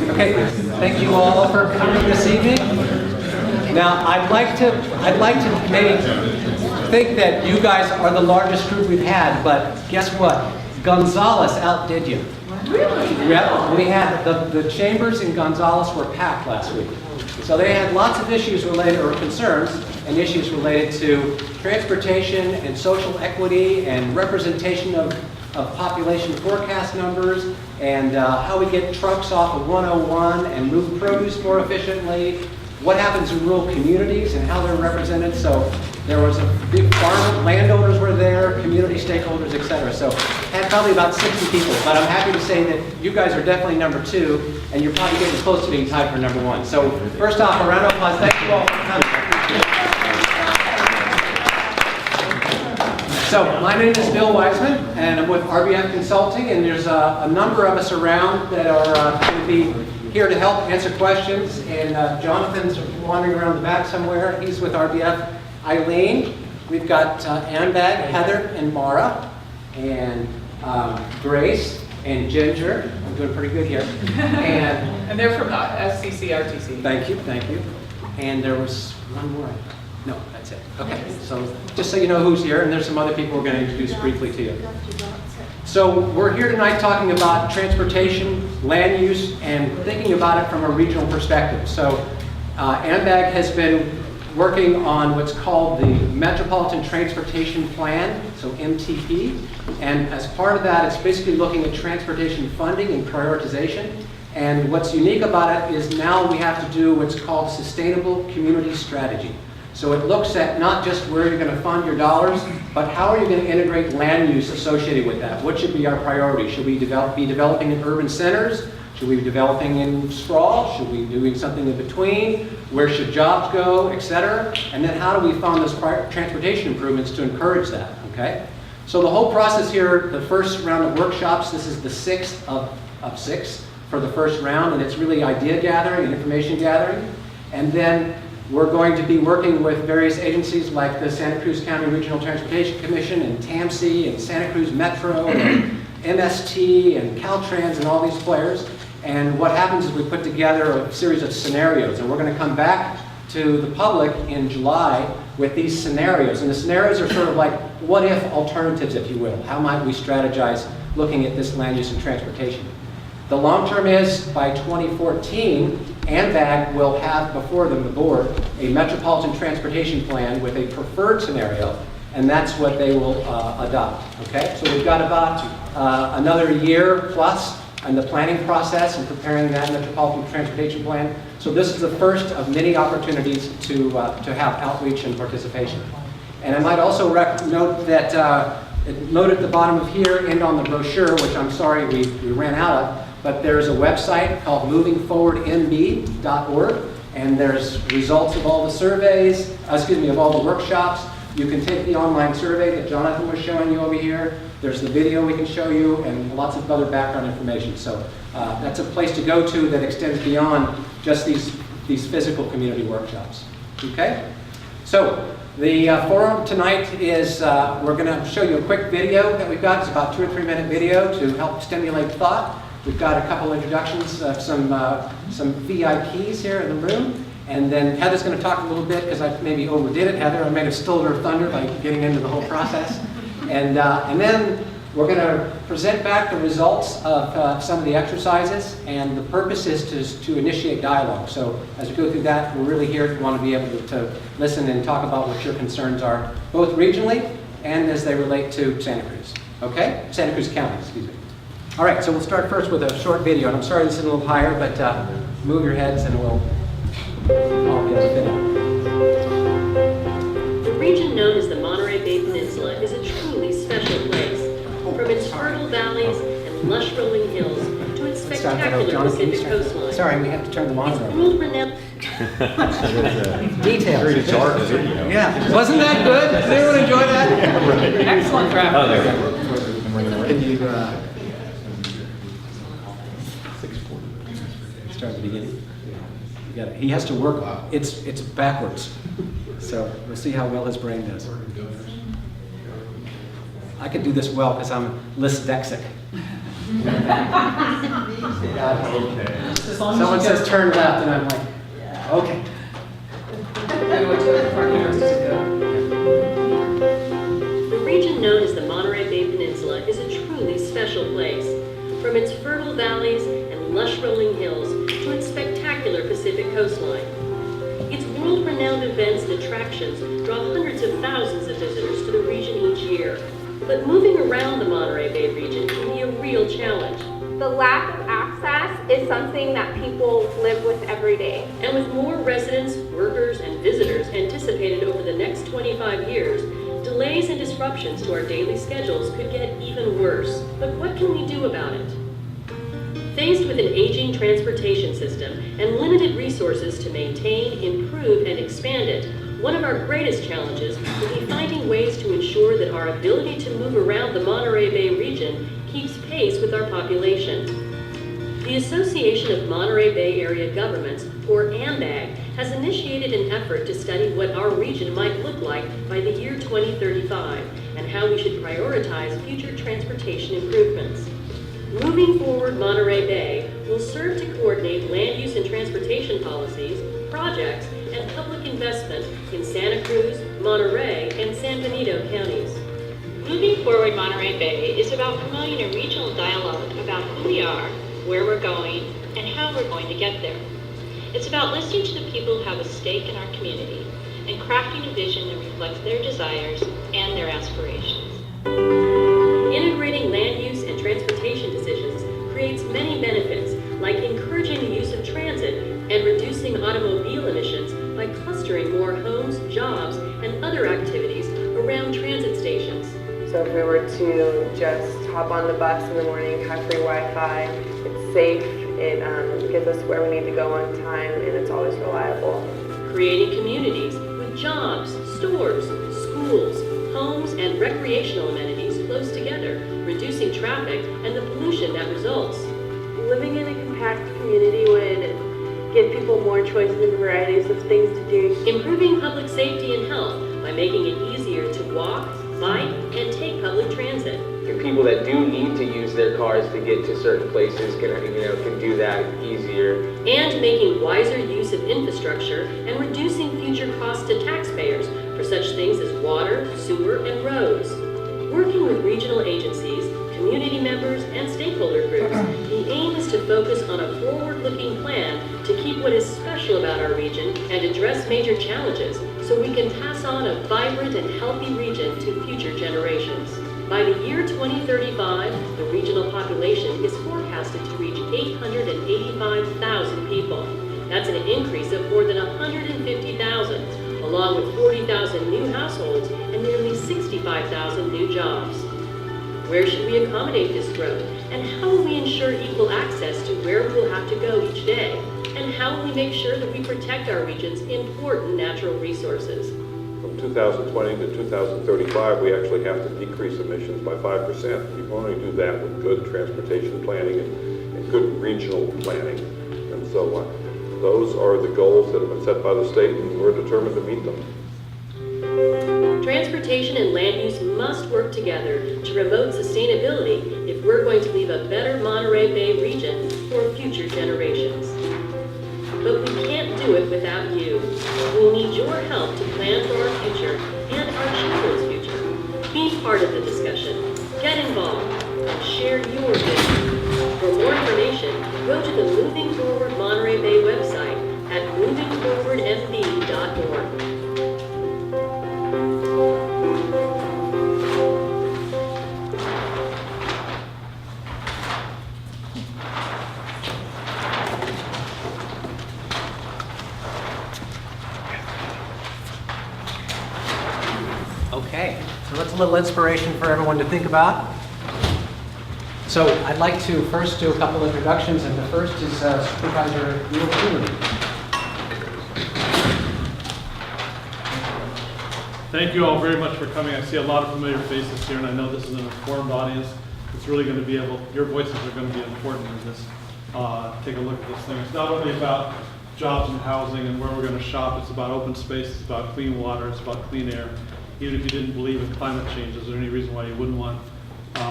Okay, thank you all for coming this evening. Now, I'd like to maybe think that you guys are the largest group we've had, but guess what? Gonzales outdid you. Really? Yeah, we had the chambers in Gonzales were packed last week. So they had lots of issues related, or concerns, and issues related to transportation and social equity and representation of population forecast numbers and how we get trucks off of 101 and move produce more efficiently, what happens in rural communities and how they're represented. So there was a big farm, landowners were there, community stakeholders, etc. So had probably about 60 people, but I'm happy to say that you guys are definitely number 2, and you're probably getting close to being tied for number 1. So first off, a round of applause. Thank you all for coming. So my name is Bill Wiseman, and I'm with RBF Consulting, and there's a number of us around that are going to be here to help answer questions. And Jonathan's wandering around the back somewhere. He's with RBF. Eileen, we've got AMBAG, Heather, and Mara, and Grace, and Ginger. I'm doing pretty good here. And they're from SCCRTC. Thank you, thank you. And there was one more. No, that's it. Okay, so just so you know who's here, and there's some other people we're going to introduce briefly to you. So we're here tonight talking about transportation, land use, and thinking about it from a regional perspective. So AMBAG has been working on what's called the Metropolitan Transportation Plan, so MTP. And as part of that, it's basically looking at transportation funding and prioritization. And what's unique about it is now we have to do what's called sustainable community strategy. So it looks at not just where you're going to fund your dollars, but how are you going to integrate land use associated with that? What should be our priority? Should we be developing in urban centers? Should we be developing in sprawl? Should we be doing something in between? Where should jobs go, et cetera? And then how do we fund those transportation improvements to encourage that, okay? So the whole process here, the first round of workshops, this is the 6th of 6 for the first round, and it's really idea gathering and information gathering. And then we're going to be working with various agencies like the Santa Cruz County Regional Transportation Commission and TAMC and Santa Cruz Metro and MST and Caltrans and all these players. And what happens is we put together a series of scenarios, and we're going to come back to the public in July with these scenarios. And the scenarios are sort of like what-if alternatives, if you will. How might we strategize looking at this land use and transportation? The long term is by 2014, AMBAG will have before them, the board, a Metropolitan Transportation Plan with a preferred scenario, and that's what they will adopt. Okay, so we've got about another year plus in the planning process and preparing that Metropolitan Transportation Plan. So this is the first of many opportunities to have outreach and participation. And I might also note that note at the bottom of here and on the brochure, which I'm sorry we ran out of, but there's a website called movingforwardmb.org, and there's results of all the surveys, of all the workshops. You can take the online survey that Jonathan was showing you over here. There's the video we can show you and lots of other background information. So that's a place to go to that extends beyond just these physical community workshops. Okay? So the forum tonight is, we're going to show you a quick video that we've got. It's about 2 or 3 minute video to help stimulate thought. We've got a couple introductions of some VIPs here in the room. And then Heather's going to talk a little bit because I maybe overdid it. Heather, I may have stolen her thunder by getting into the whole process. And then we're going to present back the results of some of the exercises. And the purpose is to initiate dialogue. So as we go through that, we're really here to want to be able to listen and talk about what your concerns are, both regionally and as they relate to Santa Cruz. Okay? Santa Cruz County, excuse me. All right, so we'll start first with a short video. And I'm sorry this is a little higher, but move your heads and we'll all get a video. The region known as the Monterey Bay Peninsula is a truly special place. From its fertile valleys and lush rolling hills to its spectacular Pacific coastline. Sorry, we have to turn the monitor on. World-renowned Details. Very dark video. Yeah, wasn't that good? Did anyone enjoy that? Yeah, right. Excellent graphic. Oh, there we go. Can you start at the beginning? You got it. He has to work. It's backwards. So we'll see how well his brain does. I could do this well because I'm dyslexic. Okay. As long as Someone you says turn left, and I'm like, okay. Anyway, to the front here to go. The region known as the Monterey Bay Peninsula is a truly special place. From its fertile valleys and lush rolling hills to its spectacular Pacific coastline. Its world-renowned events and attractions draw hundreds of thousands of visitors to the region each year. But moving around the Monterey Bay region can be a real challenge. The lack of access is something that people live with every day. And with more residents, workers, and visitors anticipated over the next 25 years, delays and disruptions to our daily schedules could get even worse. But what can we do about it? Faced with an aging transportation system and limited resources to maintain, improve, and expand it, one of our greatest challenges will be finding ways to ensure that our ability to move around the Monterey Bay region keeps pace with our population. The Association of Monterey Bay Area Governments, or AMBAG, has initiated an effort to study what our region might look like by the year 2035 and how we should prioritize future transportation improvements. Moving forward, Monterey Bay will serve to coordinate land use and transportation policies, projects, and public investment in Santa Cruz, Monterey, and San Benito counties. Moving forward, Monterey Bay is about promoting a regional dialogue about who we are, where we're going, and how we're going to get there. It's about listening to the people who have a stake in our community and crafting a vision that reflects their desires and their aspirations. Integrating land use and transportation decisions creates many benefits, like encouraging the use of transit and reducing automobile emissions by clustering more homes, jobs, and other activities around transit stations. So if we were to just hop on the bus in the morning, have free Wi-Fi, it's safe, it gets us where we need to go on time, and it's always reliable. Creating communities with jobs, stores, schools, homes, and recreational amenities close together, reducing traffic and the pollution that results. Living in a compact community would give people more choices and varieties of things to do. Improving public safety and health by making it easier to walk, bike, and take public transit. And people that do need to use their cars to get to certain places can do that easier. And making wiser use of infrastructure and reducing future costs to taxpayers for such things as water, sewer, and roads. Working with regional agencies, community members, and stakeholder groups, the aim is to focus on a forward-looking plan to keep what is special about our region and address major challenges so we can pass on a vibrant and healthy region to future generations. By the year 2035, the regional population is forecasted to reach 885,000 people. That's an increase of more than 150,000, along with 40,000 new households and nearly 65,000 new jobs. Where should we accommodate this growth? And how will we ensure equal access to where we will have to go each day? And how will we make sure that we protect our region's important natural resources? From 2020 to 2035, we actually have to decrease emissions by 5%. We can only do that with good transportation planning and good regional planning. And so those are the goals that have been set by the state, and we're determined to meet them. Transportation and land use must work together to promote sustainability if we're going to leave a better Monterey Bay region for future generations. But we can't do it without you. We'll need your help to plan for our future and our children's future. Be part of the discussion, get involved, and share your vision. For more information, go to the Moving Forward Monterey Bay website at movingforwardmb.org. Okay, so that's a little inspiration for everyone to think about. So I'd like to first do a couple introductions, and the first is Supervisor Neil Cooley. Thank you all very much for coming. I see a lot of familiar faces here, and I know this is an informed audience. It's really going to be your voices are going to be important in this. Take a look at this thing. It's not only about jobs and housing and where we're going to shop. It's about open space. It's about clean water. It's about clean air. even if you didn't believe in climate change, is there any reason why you wouldn't want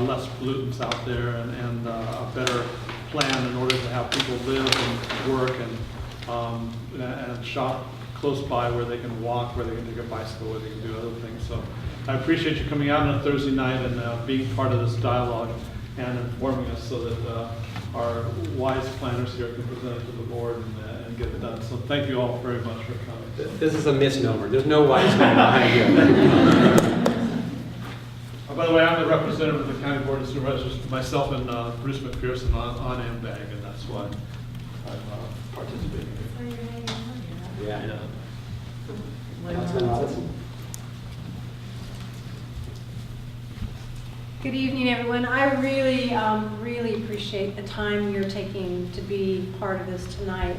less pollutants out there and a better plan in order to have people live and work and shop close by where they can walk, where they can take a bicycle, where they can do other things. So I appreciate you coming out on a Thursday night and being part of this dialogue and informing us so that our wise planners here can present it to the board and get it done. So thank you all very much for coming. This is a misnomer. There's no wise man behind you. By the way, I'm the representative of the County Board of Supervisors, myself and Bruce McPherson on AMBAG, and that's why I'm participating here. Yeah, I know. Good evening, everyone. I really appreciate the time you're taking to be part of this tonight.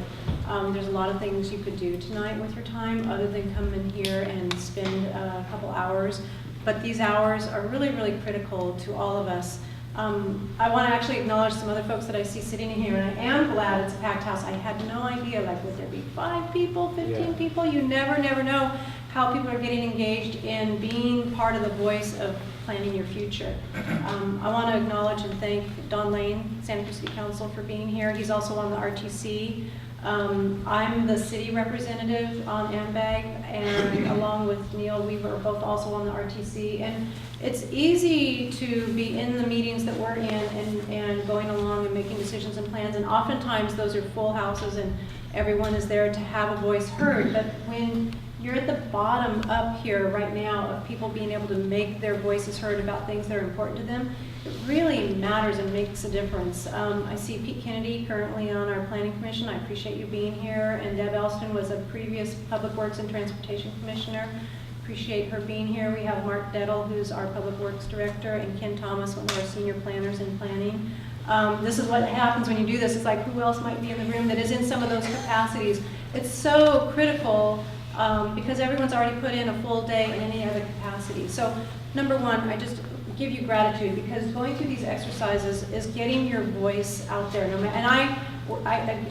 There's a lot of things you could do tonight with your time other than come in here and spend a couple hours. But these hours are really critical to all of us. I want to actually acknowledge some other folks that I see sitting in here, and I am glad it's a packed house. I had no idea, like, would there be 5 people, 15 people? You never know how people are getting engaged in being part of the voice of planning your future. I want to acknowledge and thank Don Lane, Santa Cruz City Council, for being here. He's also on the RTC. I'm the city representative on AMBAG, and along with Neil, we were both also on the RTC. And it's easy to be in the meetings that we're in and going along and making decisions and plans, and oftentimes those are full houses and everyone is there to have a voice heard. But when you're at the bottom up here right now of people being able to make their voices heard about things that are important to them, it really matters and makes a difference. I see Pete Kennedy currently on our Planning Commission. I appreciate you being here. And Deb Elston was a previous Public Works and Transportation Commissioner. Appreciate her being here. We have Mark Dettel, who's our Public Works Director, and Ken Thomas, one of our senior planners in planning. This is what happens when you do this. It's like, who else might be in the room that is in some of those capacities? It's so critical because everyone's already put in a full day in any other capacity. So number one, I just give you gratitude because going through these exercises is getting your voice out there. And I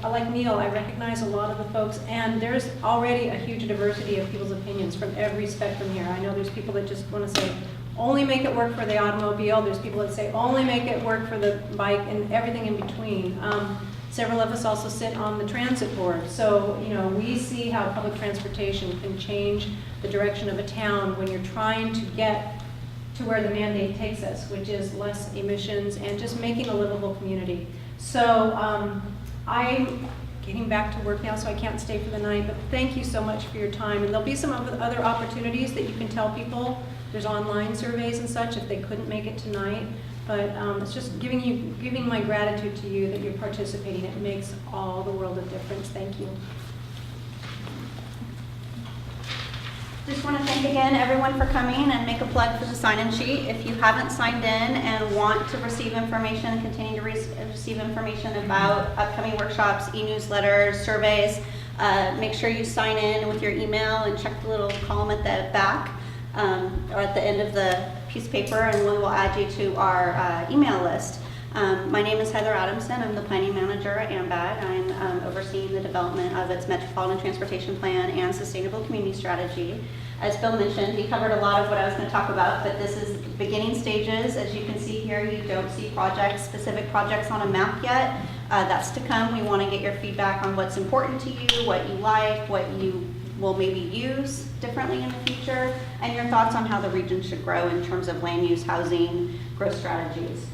like Neil, I recognize a lot of the folks, and there's already a huge diversity of people's opinions from every spectrum here. I know there's people that just want to say, only make it work for the automobile. There's people that say, only make it work for the bike, and everything in between. Several of us also sit on the transit board. So, you know, we see how public transportation can change the direction of a town when you're trying to get to where the mandate takes us, which is less emissions and just making a livable community. So I'm getting back to work now, so I can't stay for the night, but thank you so much for your time. And there'll be some other opportunities that you can tell people. There's online surveys and such if they couldn't make it tonight. But it's just giving my gratitude to you that you're participating. It makes all the world of difference. Thank you. Just want to thank again everyone for coming and make a plug for the sign-in sheet. If you haven't signed in and want to receive information, continue to receive information about upcoming workshops, e-newsletters, surveys, make sure you sign in with your email and check the little column at the back or at the end of the piece of paper, and we will add you to our email list. My name is Heather Adamson. I'm the planning manager at AMBAG. I'm overseeing the development of its Metropolitan Transportation Plan and Sustainable Community Strategy. As Bill mentioned, he covered a lot of what I was going to talk about, but this is beginning stages. As you can see here, you don't see specific projects on a map yet. That's to come. We want to get your feedback on what's important to you, what you like, what you will maybe use differently in the future, and your thoughts on how the region should grow in terms of land use, housing, growth strategies.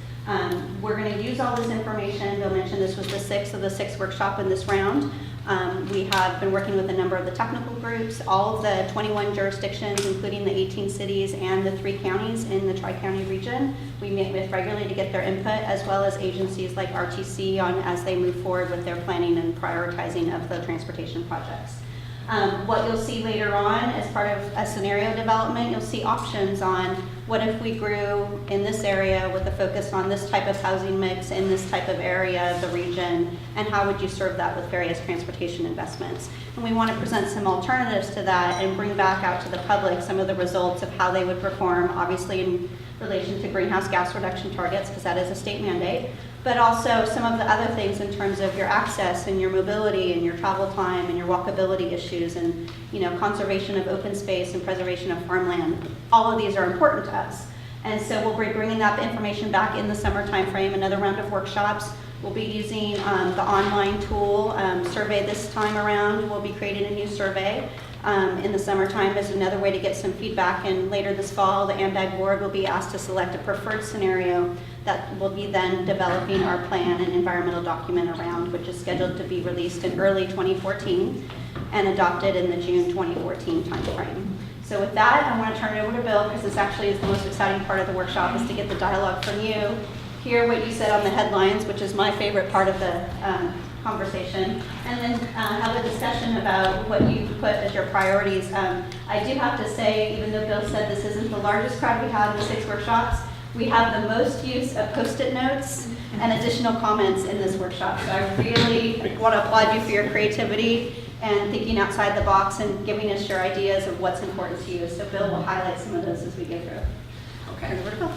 We're going to use all this information. Bill mentioned this was the 6th of the 6th workshop in this round. We have been working with a number of the technical groups, all of the 21 jurisdictions, including the 18 cities and the 3 counties in the Tri-County region. We meet with regularly to get their input, as well as agencies like RTC as they move forward with their planning and prioritizing of the transportation projects. What you'll see later on as part of a scenario development, you'll see options on what if we grew in this area with a focus on this type of housing mix in this type of area of the region, and how would you serve that with various transportation investments. And we want to present some alternatives to that and bring back out to the public some of the results of how they would perform, obviously in relation to greenhouse gas reduction targets, because that is a state mandate, but also some of the other things in terms of your access and your mobility and your travel time and your walkability issues and, you know, conservation of open space and preservation of farmland. All of these are important to us. And so we'll be bringing that information back in the summer timeframe, another round of workshops. We'll be using the online tool survey this time around. We'll be creating a new survey in the summertime as another way to get some feedback. And later this fall, the AMBAG board will be asked to select a preferred scenario that will be then developing our plan and environmental document around, which is scheduled to be released in early 2014 and adopted in the June 2014 timeframe. So with that, I want to turn it over to Bill, because this actually is the most exciting part of the workshop, is to get the dialogue from you, hear what you said on the headlines, which is my favorite part of the conversation, and then have a discussion about what you put as your priorities. I do have to say, even though Bill said this isn't the largest crowd we had in the 6 workshops, we have the most use of Post-it notes and additional comments in this workshop. So I really want to applaud you for your creativity and thinking outside the box and giving us your ideas of what's important to you. So Bill will highlight some of those as we go through. Okay. Turn it over to Bill.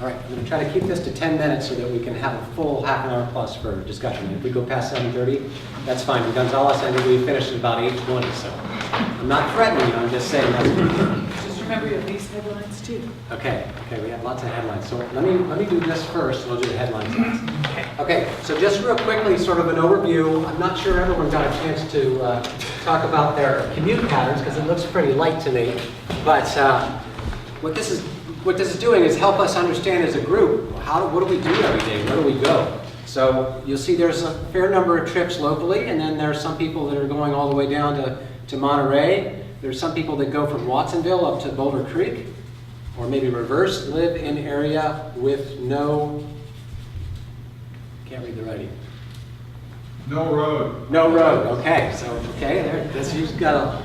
All right, I'm going to try to keep this to 10 minutes so that we can have a full half an hour plus for discussion. If we go past 7:30, that's fine. Gonzalez, I think we finished at about 8:20, so I'm not threatening you, I'm just saying that's... Just remember you have these headlines too. Okay, we have lots of headlines. So let me do this first, and we'll do the headlines next. Okay, so just real quickly, sort of an overview. I'm not sure everyone got a chance to talk about their commute patterns, because it looks pretty light to me. But what this is doing is help us understand as a group, what do we do every day? Where do we go? So you'll see there's a fair number of trips locally, and then there's some people that are going all the way down to Monterey. There's some people that go from Watsonville up to Boulder Creek, or maybe reverse, live in area with no, can't read the writing. No road. No road, okay, so, you've got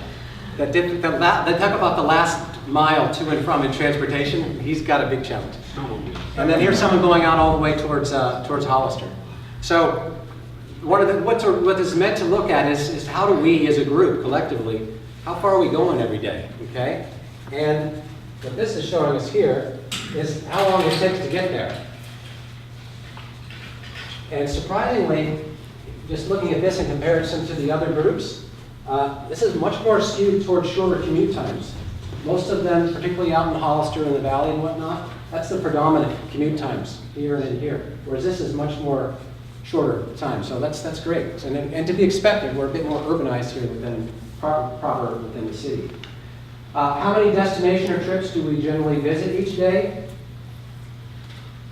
talk about the last mile to and from in transportation, he's got a big challenge. And then here's someone going out all the way towards Hollister. So what this is meant to look at is how do we as a group, collectively, how far are we going every day, okay? And what this is showing us here is how long it takes to get there. And surprisingly, just looking at this in comparison to the other groups, this is much more skewed towards shorter commute times. Most of them, particularly out in Hollister and the valley and whatnot, that's the predominant commute times, here and in here. Whereas this is much more shorter time, so that's great. And to be expected, we're a bit more urbanized here within proper within the city. How many destination or trips do we generally visit each day?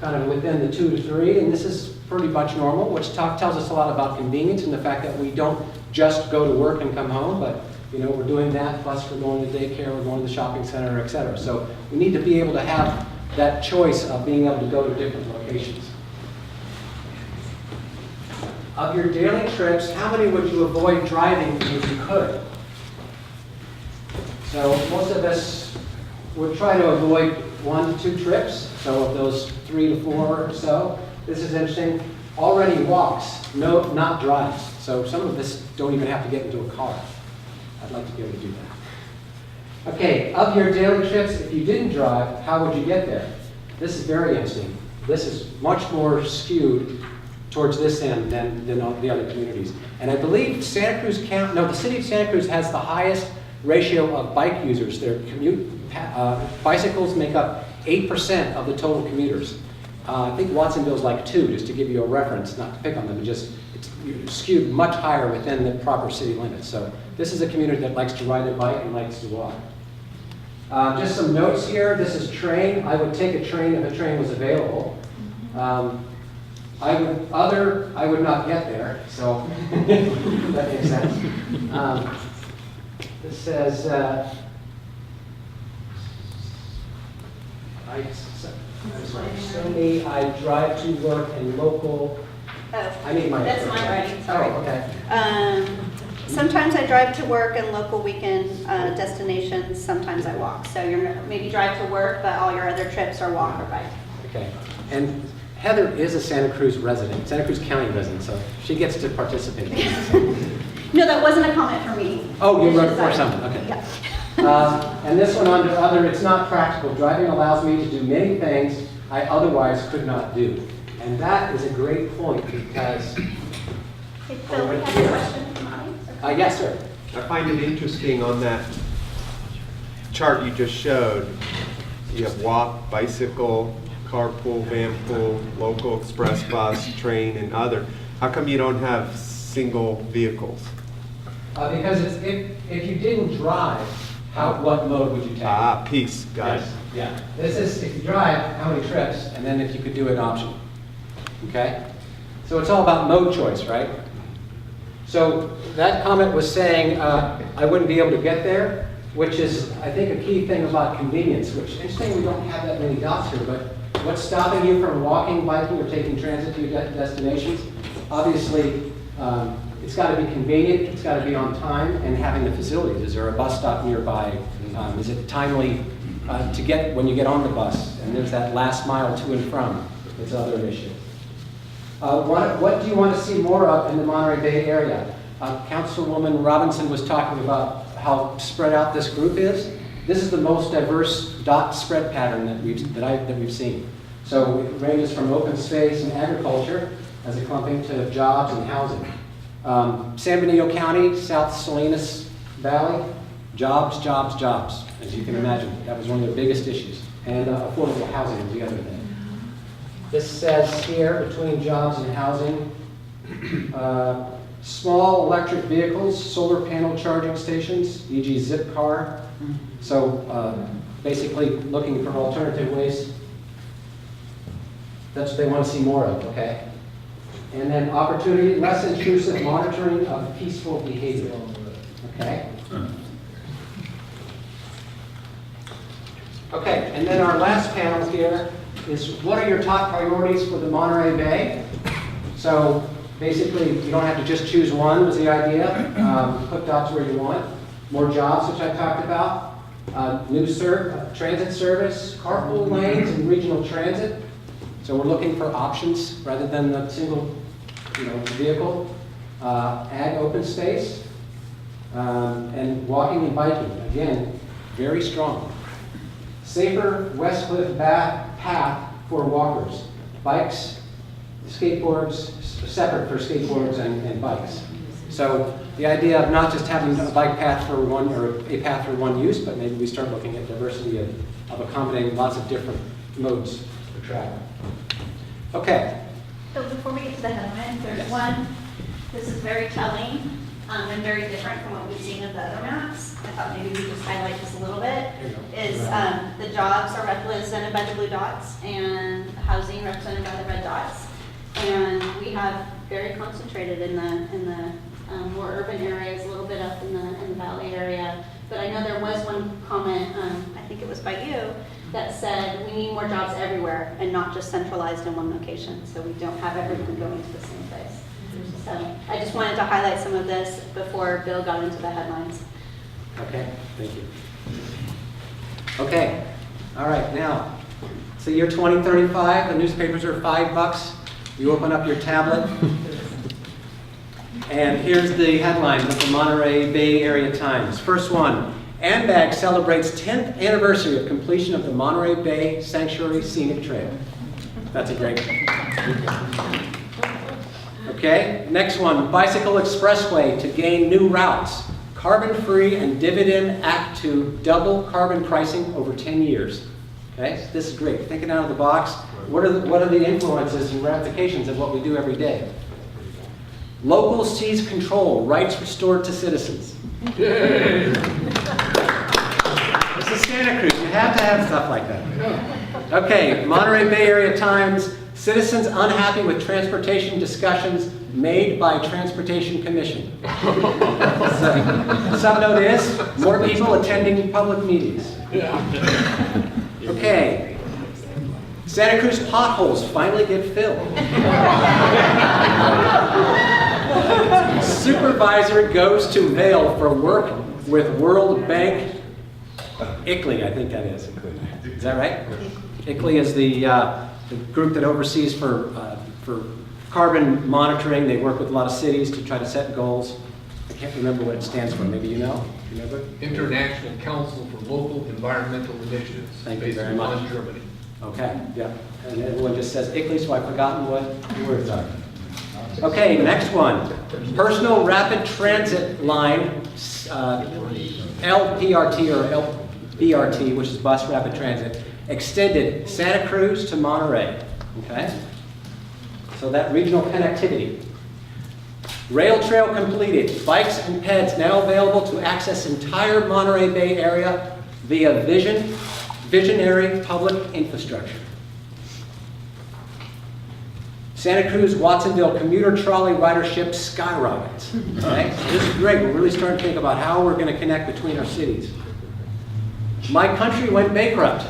Kind of within the 2 to 3, and this is pretty much normal, which tells us a lot about convenience and the fact that we don't just go to work and come home, but we're doing that, plus we're going to daycare, we're going to the shopping center, etc. So we need to be able to have that choice of being able to go to different locations. Of your daily trips, how many would you avoid driving if you could? So most of us would try to avoid 1 to 2 trips. So of those 3 to 4 or so, this is interesting. Already walks, not drives. So some of us don't even have to get into a car. I'd like to be able to do that. Okay, of your daily trips, if you didn't drive, how would you get there? This is very interesting. This is much more skewed towards this end than the other communities. And I believe the city of Santa Cruz has the highest ratio of bike users. Their bicycles make up 8% of the total commuters. I think Watsonville's like 2, just to give you a reference, not to pick on them, it's skewed much higher within the proper city limits. So this is a community that likes to ride a bike and likes to walk. Just some notes here. This is train. I would take a train if a train was available. I would not get there, so that makes sense. This says, I drive to work in local. Oh, I need my. That's my writing, sorry. Oh, okay. Sometimes I drive to work and local weekend destinations, sometimes I walk. So you're maybe drive to work, but all your other trips are walk or bike. Okay. And Heather is a Santa Cruz resident, Santa Cruz County resident, so she gets to participate. No, that wasn't a comment for me. Oh, you wrote it for someone, okay. Yeah. And this one under other, it's not practical. Driving allows me to do many things I otherwise could not do. And that is a great point because... Hey, Phil, we have a question from the audience? Yes, sir. I find it interesting on that chart you just showed. You have walk, bicycle, carpool, vanpool, local express bus, train, and other. How come you don't have single vehicles? Because if you didn't drive, what mode would you take? Peace, got it. Yeah. This is if you drive, how many trips, and then if you could do an option. Okay? So it's all about mode choice, right? So that comment was saying I wouldn't be able to get there, which is, I think, a key thing about convenience, which, interesting, we don't have that many dots here, but what's stopping you from walking, biking, or taking transit to your destinations? Obviously, it's got to be convenient, it's got to be on time, and having the facilities. Is there a bus stop nearby? Is it timely to get when you get on the bus? And there's that last mile to and from. It's another issue. What do you want to see more of in the Monterey Bay area? Councilwoman Robinson was talking about how spread out this group is. This is the most diverse dot spread pattern that we've seen. So it ranges from open space and agriculture as a clumping to jobs and housing. San Benito County, South Salinas Valley, jobs, jobs, jobs. As you can imagine, that was one of the biggest issues. And affordable housing is the other thing. This says here, between jobs and housing, small electric vehicles, solar panel charging stations, e.g. Zip car. So basically looking for alternative ways. That's what they want to see more of, okay? And then opportunity, less intrusive monitoring of peaceful behavior, okay? Okay, and then our last panel here is what are your top priorities for the Monterey Bay? So basically, you don't have to just choose one was the idea. Put dots where you want. More jobs, which I talked about. New transit service, carpool lanes, and regional transit. So we're looking for options rather than the single vehicle. Ag open space. And walking and biking. Again, very strong. Safer West Cliff path for walkers. Bikes, skateboards, separate for skateboards and bikes. So the idea of not just having a bike path for one or a path for one use, but maybe we start looking at diversity of accommodating lots of different modes for travel. Okay. So before we get to the headlines, there's one, this is very telling and very different from what we've seen of the other maps. I thought maybe we just highlight this a little bit. Is the jobs are represented by the blue dots and housing represented by the red dots. And we have very concentrated in the more urban areas, a little bit up in the valley area. But I know there was one comment, I think it was by you, that said we need more jobs everywhere and not just centralized in one location, so we don't have everyone going to the same place. So I just wanted to highlight some of this before Bill got into the headlines. Okay, thank you. Okay, all right, now, so year 2035, the newspapers are $5. You open up your tablet, and here's the headlines of the Monterey Bay Area Times. First one, AMBAG celebrates 10th anniversary of completion of the Monterey Bay Sanctuary Scenic Trail. That's a great one. Okay, next one, Bicycle Expressway to gain new routes. Carbon-free and dividend act to double carbon pricing over 10 years. Okay, so this is great. Thinking out of the box. What are the influences and ramifications of what we do every day? Local seize control, rights restored to citizens. Yay! This is Santa Cruz. You have to have stuff like that. Okay, Monterey Bay Area Times. Citizens unhappy with transportation discussions made by Transportation Commission. Subnote is, more people attending public meetings. Okay. Santa Cruz potholes finally get filled. Supervisor goes to Vail for work with World Bank. ICLEI, I think that is. Is that right? ICLEI is the group that oversees for carbon monitoring. They work with a lot of cities to try to set goals. I can't remember what it stands for. Maybe you know? You remember? International Council for Local Environmental Initiatives. Thank you based very in much. Bonn, Germany. Okay, yeah. And everyone just says ICLEI, so I've forgotten what the words are. Okay, next one. Personal Rapid Transit Line, LPRT or LBRT, which is Bus Rapid Transit, extended Santa Cruz to Monterey. Okay? So that regional connectivity. Rail trail completed. Bikes and peds now available to access entire Monterey Bay area via visionary public infrastructure. Santa Cruz Watsonville commuter trolley ridership skyrockets. Okay? So this is great. We're really starting to think about how we're going to connect between our cities. My country went bankrupt.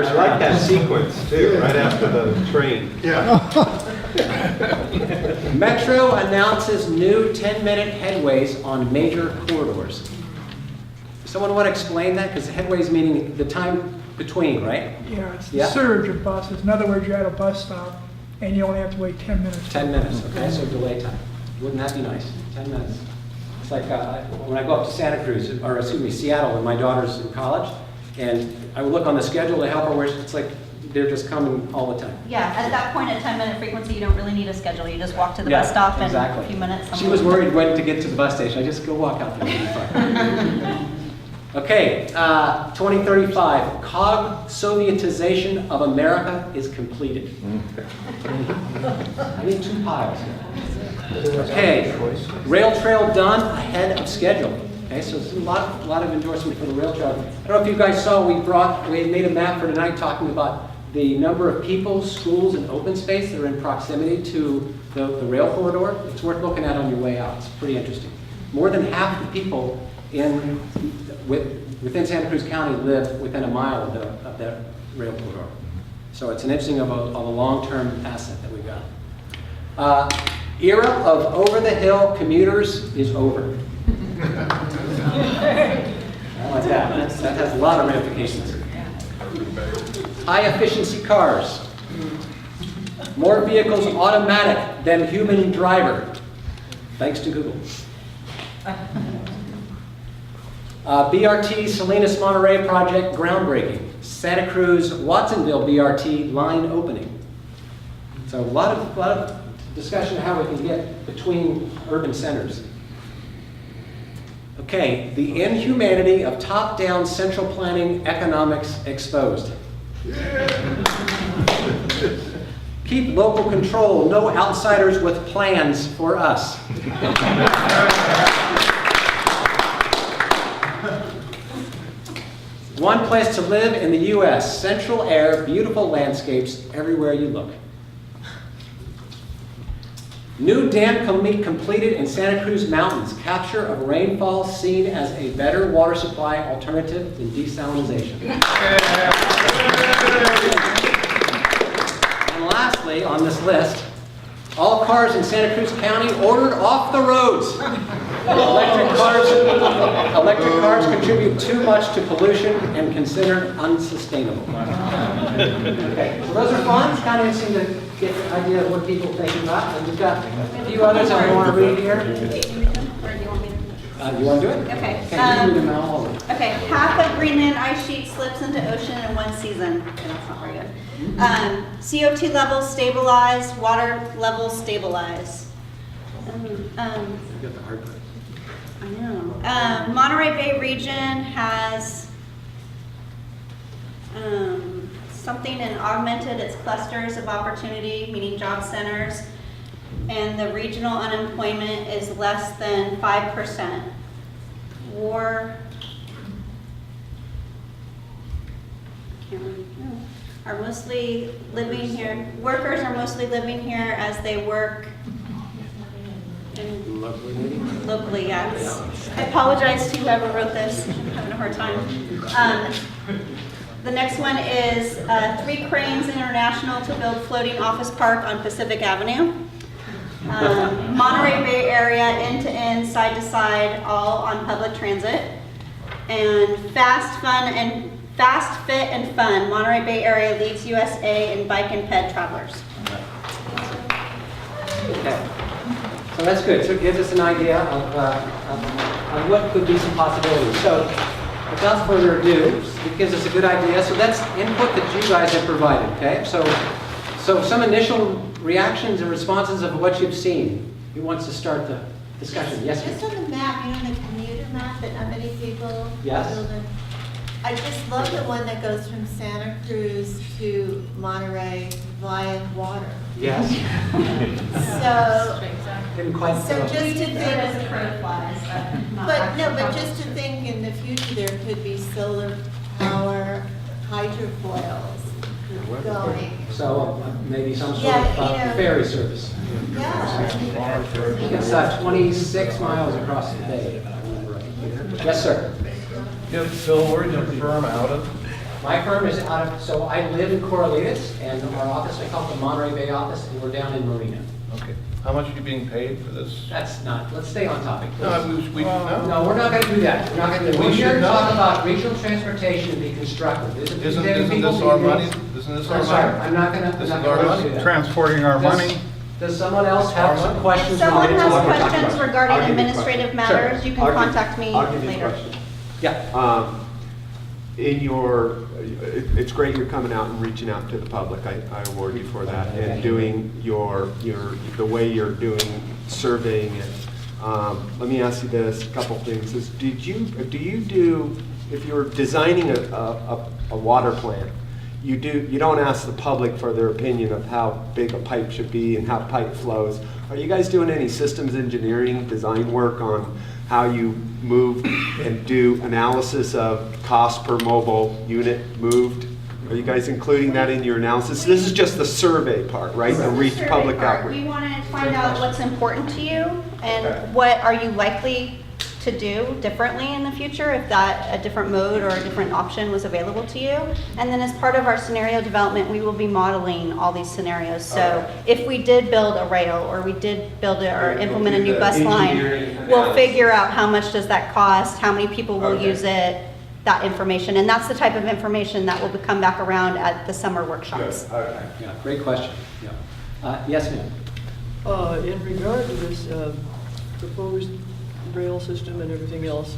I like that sequence too, right after the train. Yeah. Metro announces new 10-minute headways on major corridors. Someone want to explain that? Because headways meaning the time between, right? Yeah, it's the surge of buses. In other words, you're at a bus stop and you only have to wait 10 minutes. 10 minutes, okay, so delay time. Wouldn't that be nice? 10 minutes. It's like when I go up to Santa Cruz, or excuse me, Seattle, when my daughter's in college, and I would look on the schedule to help her where it's like they're just coming all the time. Yeah, at that point, at 10-minute frequency, you don't really need a schedule. You just walk to the bus stop and exactly. a few minutes. She was worried when to get to the bus station. I just go walk out there. It'll be fine. Okay, 2035, COG Sovietization of America is completed. I need 2 piles. Okay, rail trail done ahead of schedule. Okay, so there's a lot of endorsement for the rail trail. I don't know if you guys saw, we made a map for tonight talking about the number of people, schools, and open space that are in proximity to the rail corridor. It's worth looking at on your way out. It's pretty interesting. More than half the people within Santa Cruz County live within a mile of that rail corridor. So it's an interesting of a long-term asset that we've got. Era of over-the-hill commuters is over. I like that. That has a lot of ramifications. High-efficiency cars. More vehicles automatic than human driver, thanks to Google. BRT Salinas Monterey project groundbreaking. Santa Cruz Watsonville BRT line opening. So a lot of discussion of how we can get between urban centers. Okay, the inhumanity of top-down central planning economics exposed. Keep local control, no outsiders with plans for us. One place to live in the U.S., central air, beautiful landscapes everywhere you look. New dam completed in Santa Cruz Mountains. Capture of rainfall seen as a better water supply alternative than desalination. And lastly, on this list, all cars in Santa Cruz County ordered off the roads. Electric cars contribute too much to pollution and considered unsustainable. Okay, so those are fun. It's kind of interesting to get an idea of what people think about. And we've got a few others I want to read here. You want to do it? Okay. Okay, you read them all. Okay, half of Greenland ice sheet slips into ocean in one season. Okay, that's not very good. CO2 levels stabilize, water levels stabilize. You got the hard part. I know. Monterey Bay region has something and augmented its clusters of opportunity, meaning job centers, and the regional unemployment is less than 5%. Are mostly living here. Workers are mostly living here as they work locally, yes. I apologize to whoever wrote this. I'm having a hard time. The next one is 3 Cranes International to build floating office park on Pacific Avenue. Monterey Bay area, end-to-end, side-to-side, all on public transit. And Fast, Fit, and Fun. Monterey Bay area leads USA in bike and ped travelers. Okay. So that's good. So it gives us an idea of what could be some possibilities. So without further ado, it gives us a good idea. So that's input that you guys have provided, okay? So some initial reactions and responses of what you've seen. Who wants to start the discussion? Yes, Just on the map, you know, the commuter map that not many people Yes. build in. I just love the one that goes from Santa Cruz to Monterey via water. Yes. So, Didn't quite so just to think, as a crow flies, but just to think in the future, there could be solar power hydrofoils going. So maybe some sort Yeah, of you know. ferry service. Yeah. It's 26 miles across the bay. Yes, sir. Yeah, Phil, where's your firm out of? My firm is out of, so I live in Corralitos, and our office, I call it the Monterey Bay office, and we're down in Marina. Okay. How much are you being paid for this? That's not, let's stay on topic. please. No, we should know. No, we're not going to do that. We're not going to do that. We We're here should to know. talk about regional transportation and be constructive. Isn't this our money? Isn't this our I'm sorry, money? I'm not going to. This is our money? Transporting our money. Does someone else have some questions? If someone related to what we're has talking questions about? regarding I'll give you administrative questions. matters, you can I'll give- contact me I'll give you later. questions. Yeah. In your, it's great you're coming out and reaching out to the public. I award you for that. And doing the way you're doing surveying it. Let me ask you this, a couple things. Do you do, if you're designing a water plant, you don't ask the public for their opinion of how big a pipe should be and how pipe flows. Are you guys doing any systems engineering design work on how you move and do analysis of cost per mobile unit moved? Are you guys including that in your analysis? This is just the survey part, right? The reach Survey public part. outreach. We want to find out what's important to you and Okay. what are you likely to do differently in the future if that a different mode or a different option was available to you. And then as part of our scenario development, we will be modeling all these scenarios. So if we did build a rail or we did build it or implement a new bus line, we'll figure out how much does that cost, how many people will use it, that information. And that's the type of information that will come back around at the summer workshops. Yeah, great question. Yeah. Yes, ma'am. In regard to this proposed rail system and everything else,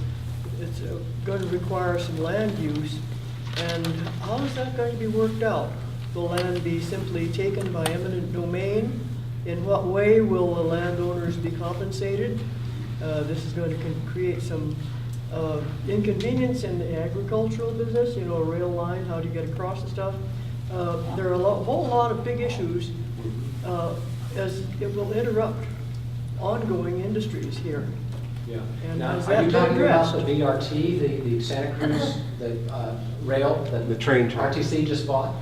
it's going to require some land use. And how is that going to be worked out? Will land be simply taken by eminent domain? In what way will the landowners be compensated? This is going to create some inconvenience in the agricultural business, you know, a rail line, how do you get across the stuff? There are a whole lot of big issues as it will interrupt ongoing industries here. Yeah. And Now, has are that you been talking about addressed? the BRT, the Santa Cruz, the rail that The train track. RTC just bought?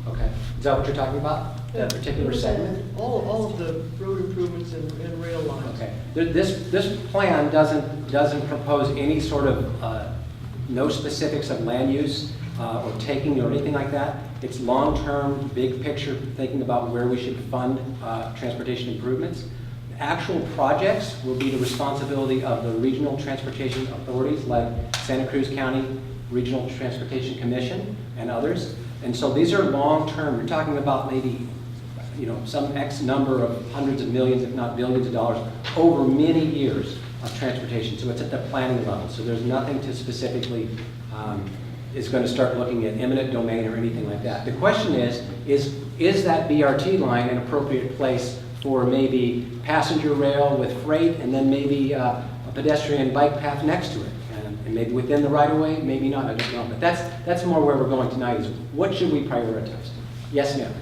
Okay. Is that what you're talking about? That particular segment? All of the road improvements and rail lines. Okay. This plan doesn't propose any sort of, no specifics of land use or taking or anything like that. It's long-term, big picture, thinking about where we should fund transportation improvements. Actual projects will be the responsibility of the regional transportation authorities like Santa Cruz County Regional Transportation Commission and others. And so these are long-term. We're talking about maybe, you know, some X number of hundreds of millions, if not billions of dollars over many years of transportation. So it's at the planning level. So there's nothing to specifically is going to start looking at eminent domain or anything like that. The question is that BRT line an appropriate place for maybe passenger rail with freight and then maybe a pedestrian bike path next to it? And maybe within the right-of-way, maybe not, I don't know. But that's more where we're going tonight is what should we prioritize? Yes, ma'am.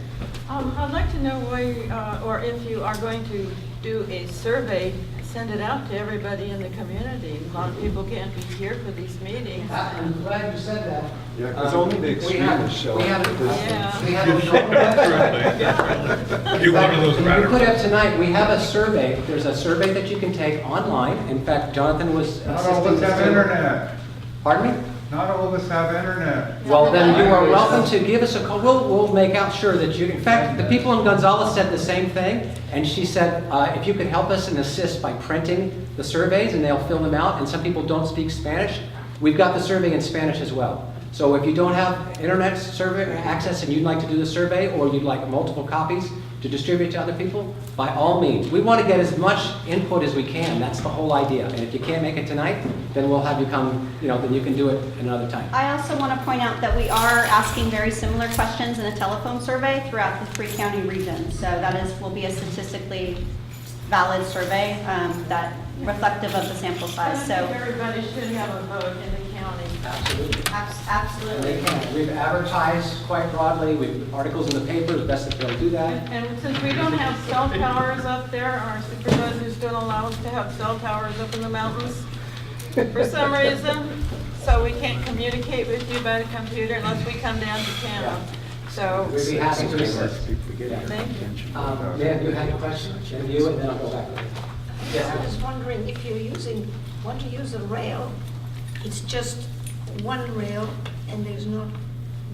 I'd like to know why, or if you are going to do a survey, send it out to everybody in the community. A lot of people can't be here for these meetings. I'm glad you said that. Yeah, because only the extremists show up. You're one of those We put up tonight, we have a survey. There's a survey that you can take online. In fact, Jonathan was Not all of us have internet. Pardon me? Not all of us have internet. Well, then you are welcome to give us a call. We'll make out sure that you, in fact, the people in Gonzales said the same thing. And she said, if you could help us and assist by printing the surveys and they'll fill them out. And some people don't speak Spanish. We've got the survey in Spanish as well. So if you don't have internet survey access and you'd like to do the survey or you'd like multiple copies, to distribute to other people, by all means. We want to get as much input as we can. That's the whole idea. And if you can't make it tonight, then we'll have you come, then you can do it another time. I also want to point out that we are asking very similar questions in a telephone survey throughout the 3-county region. So that will be a statistically valid survey that reflective of the sample size. I think everybody should have a vote in the county. Absolutely. Absolutely. They can. We've advertised quite broadly. We've articles in the paper, best that they'll do that. And since we don't have cell towers up there, our supervisors don't allow us to have cell towers up in the mountains for some reason. So we can't communicate with you by the computer unless we come down to town. So We'd be happy to assist. thank you. Dan, you had a question? And you, and then I'll go back. I was wondering if you're want to use a rail, it's just one rail and there's no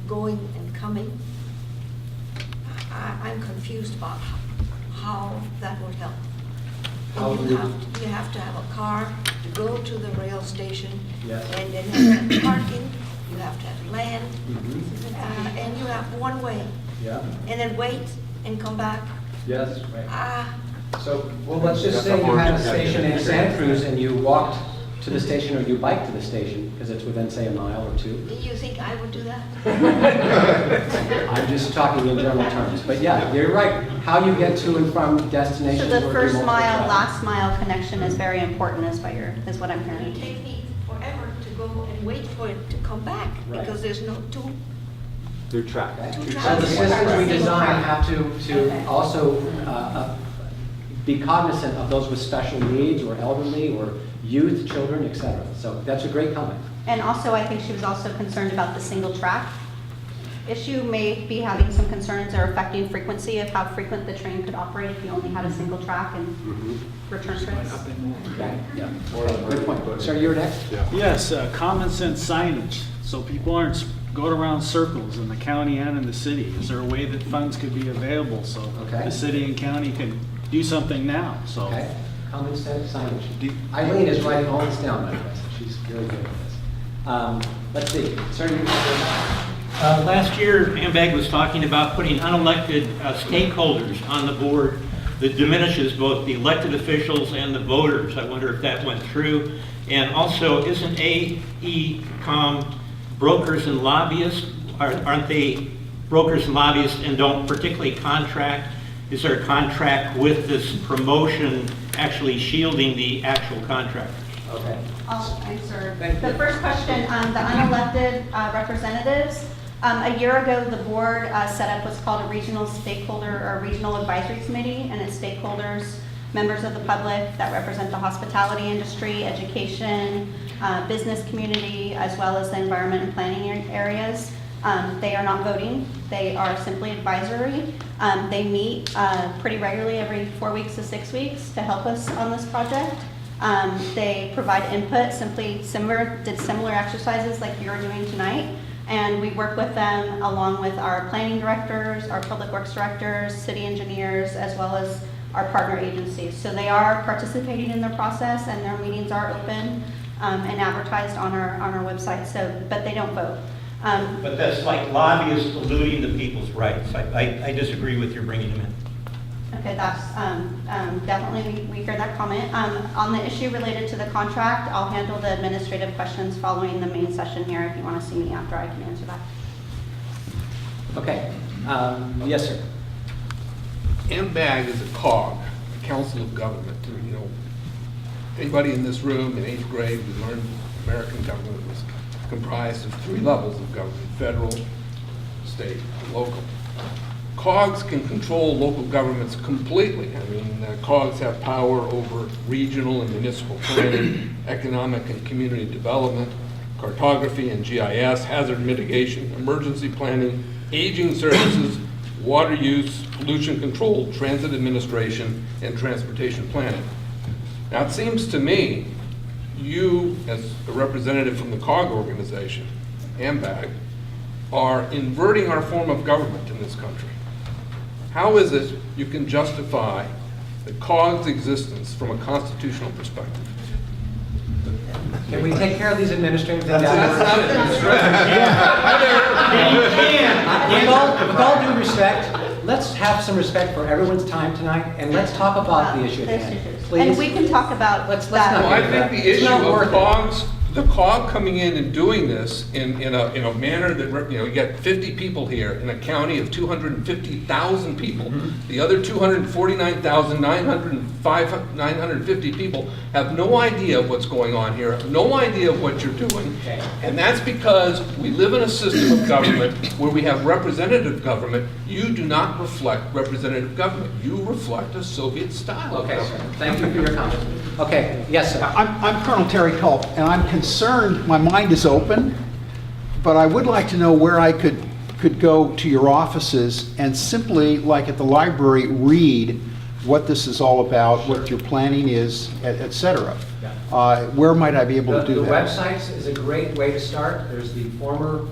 going and coming. I'm confused about how that would help. And you have to have a car to go to the rail station. Yes. And then you have to have parking, you have to have land, and you have one way. Yeah. And then wait and come back. Yes, right. Ah, So, well, let's just say you had a station in Santa Cruz and you walked to the station or you biked to the station, because it's within, say, a mile or 2. do you think I would do that? I'm just talking in general terms. But yeah, you're right. How you get to and from destinations. So the or do first multiple mile, travels. last mile connection is very important is what I'm It would hearing. take me forever to go and wait for it to come back, Right. because there's no two. Through track. So the systems we design have to also be cognizant of those with special needs or elderly or youth, children, etc. So that's a great comment. And also, I think she was also concerned about the single track issue, may be having some concerns or affecting frequency of how frequent the train could operate if you only had a single track and return trips. Okay, yeah. Good point. Sir, you're next? Yes, common sense signage, so people aren't going around circles in the county and in the city. Is there a way that funds could be available so the city and county can do something now? So. Okay. Common sense signage. Eileen is writing all this down, by the way, so she's really good at this. Let's see. Sir, you last year, AMBAG was talking about putting unelected stakeholders on the board that diminishes both the elected officials and the voters. I wonder if that went through. And also, isn't AECOM brokers and lobbyists? Aren't they brokers and lobbyists and don't particularly contract? Is there a contract with this promotion actually shielding the actual contractors? Okay. I'll answer the first question. The unelected representatives. A year ago, the board set up what's called a regional stakeholder or regional advisory committee, and it's stakeholders, members of the public that represent the hospitality industry, education, business community, as well as the environment and planning areas. They are not voting. They are simply advisory. They meet pretty regularly every 4 weeks to 6 weeks to help us on this project. They provide input, did similar exercises like you're doing tonight. And we work with them along with our planning directors, our public works directors, city engineers, as well as our partner agencies. So they are participating in the process and their meetings are open and advertised on our website, but they don't vote. But that's like lobbyists diluting the people's rights. I disagree with your bringing them in. Okay, that's definitely, we hear that comment. On the issue related to the contract, I'll handle the administrative questions following the main session here. If you want to see me after, I can answer that. Okay. Yes, sir. AMBAG is a COG, a Council of Government. You know, anybody in this room in 8th grade, we learned American government was comprised of 3 levels of government: federal, state, and local. COGs can control local governments completely. I mean, COGs have power over regional and municipal planning, economic and community development, cartography and GIS, hazard mitigation, emergency planning, aging services, water use, pollution control, transit administration, and transportation planning. Now, it seems to me, you, as a representative from the COG organization, AMBAG, are inverting our form of government in this country. How is it you can justify the COG's existence from a constitutional perspective? Can we take care of these administrative things? With all due respect, let's have some respect for everyone's time tonight, and let's talk about the issue at There's hand. issues. Please. And we can talk about Let's that. not Well, I get think that. the It's issue not of worth it. COGS, the COG coming in and doing this in a manner that, you know, you got 50 people here in a county of 250,000 people. The other 249,950 people have no idea what's going on here, have no idea of what you're doing. And that's because we live in a system of government where we have representative government. You do not reflect representative government. You reflect a Soviet style of Okay, sir. government. Thank you for your comment. Okay, yes, sir. I'm Colonel Terry Culp, and I'm concerned, my mind is open, but I would like to know where I could go to your offices and simply, like at the library, read what this is all about, what your planning is, et cetera. Where might I be able to do The that? website is a great way to start. There's the former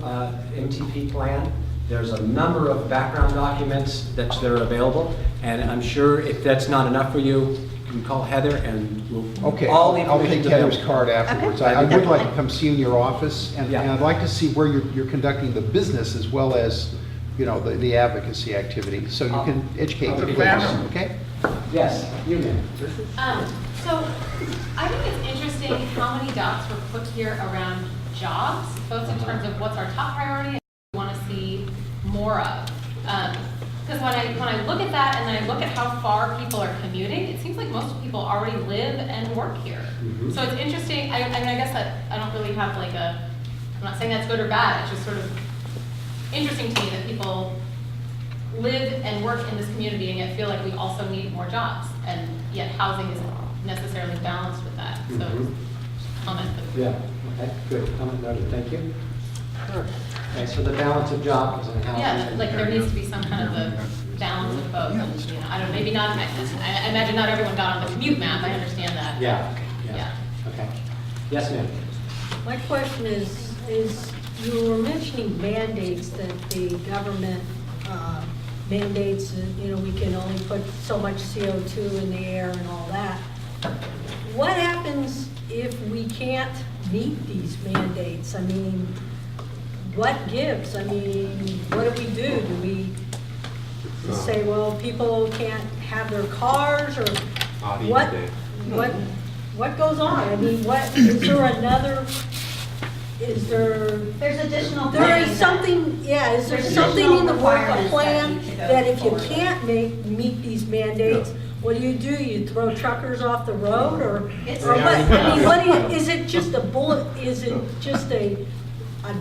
MTP plan. There's a number of background documents that are available, and I'm sure if that's not enough for you, you can call Heather and we'll, Okay, all the I'll information's take Heather's available. card afterwards. Okay. I would like to come see you in your office, and I'd like to see where you're conducting the business as well as, you know, the advocacy activity, so you can educate the players, okay? Yes, you may. So I think it's interesting how many dots were put here around jobs, both in terms of what's our top priority and what we want to see more of. Because when I look at that and then I look at how far people are commuting, it seems like most people already live and work here. So it's interesting. I mean, I guess that I don't really have like I'm not saying that's good or bad. It's just sort of interesting to me that people live and work in this community and yet feel like we also need more jobs, and yet housing isn't necessarily balanced with that. So comment. Yeah, okay, good. Comment noted, thank you. Okay, so the balance of jobs and housing. Yeah, like there needs to be some kind of a balance of both. And, you know, I don't, maybe not, I imagine not everyone got on the commute map, I understand that. Yeah, okay. Yes, ma'am. My question is you were mentioning mandates that the government mandates, you know, we can only put so much CO2 in the air and all that. What happens if we can't meet these mandates? I mean, what gives? I mean, what do we do? Do we say, well, people can't have their cars, or what goes on? I mean, what is there another? Is there? There's additional. There is something. Yeah. Is there There's something additional in the work requirements plan that need to go that if you forward. can't meet these mandates, what do? You throw truckers off the road, or what? I mean, is it just a bullet? Is it just a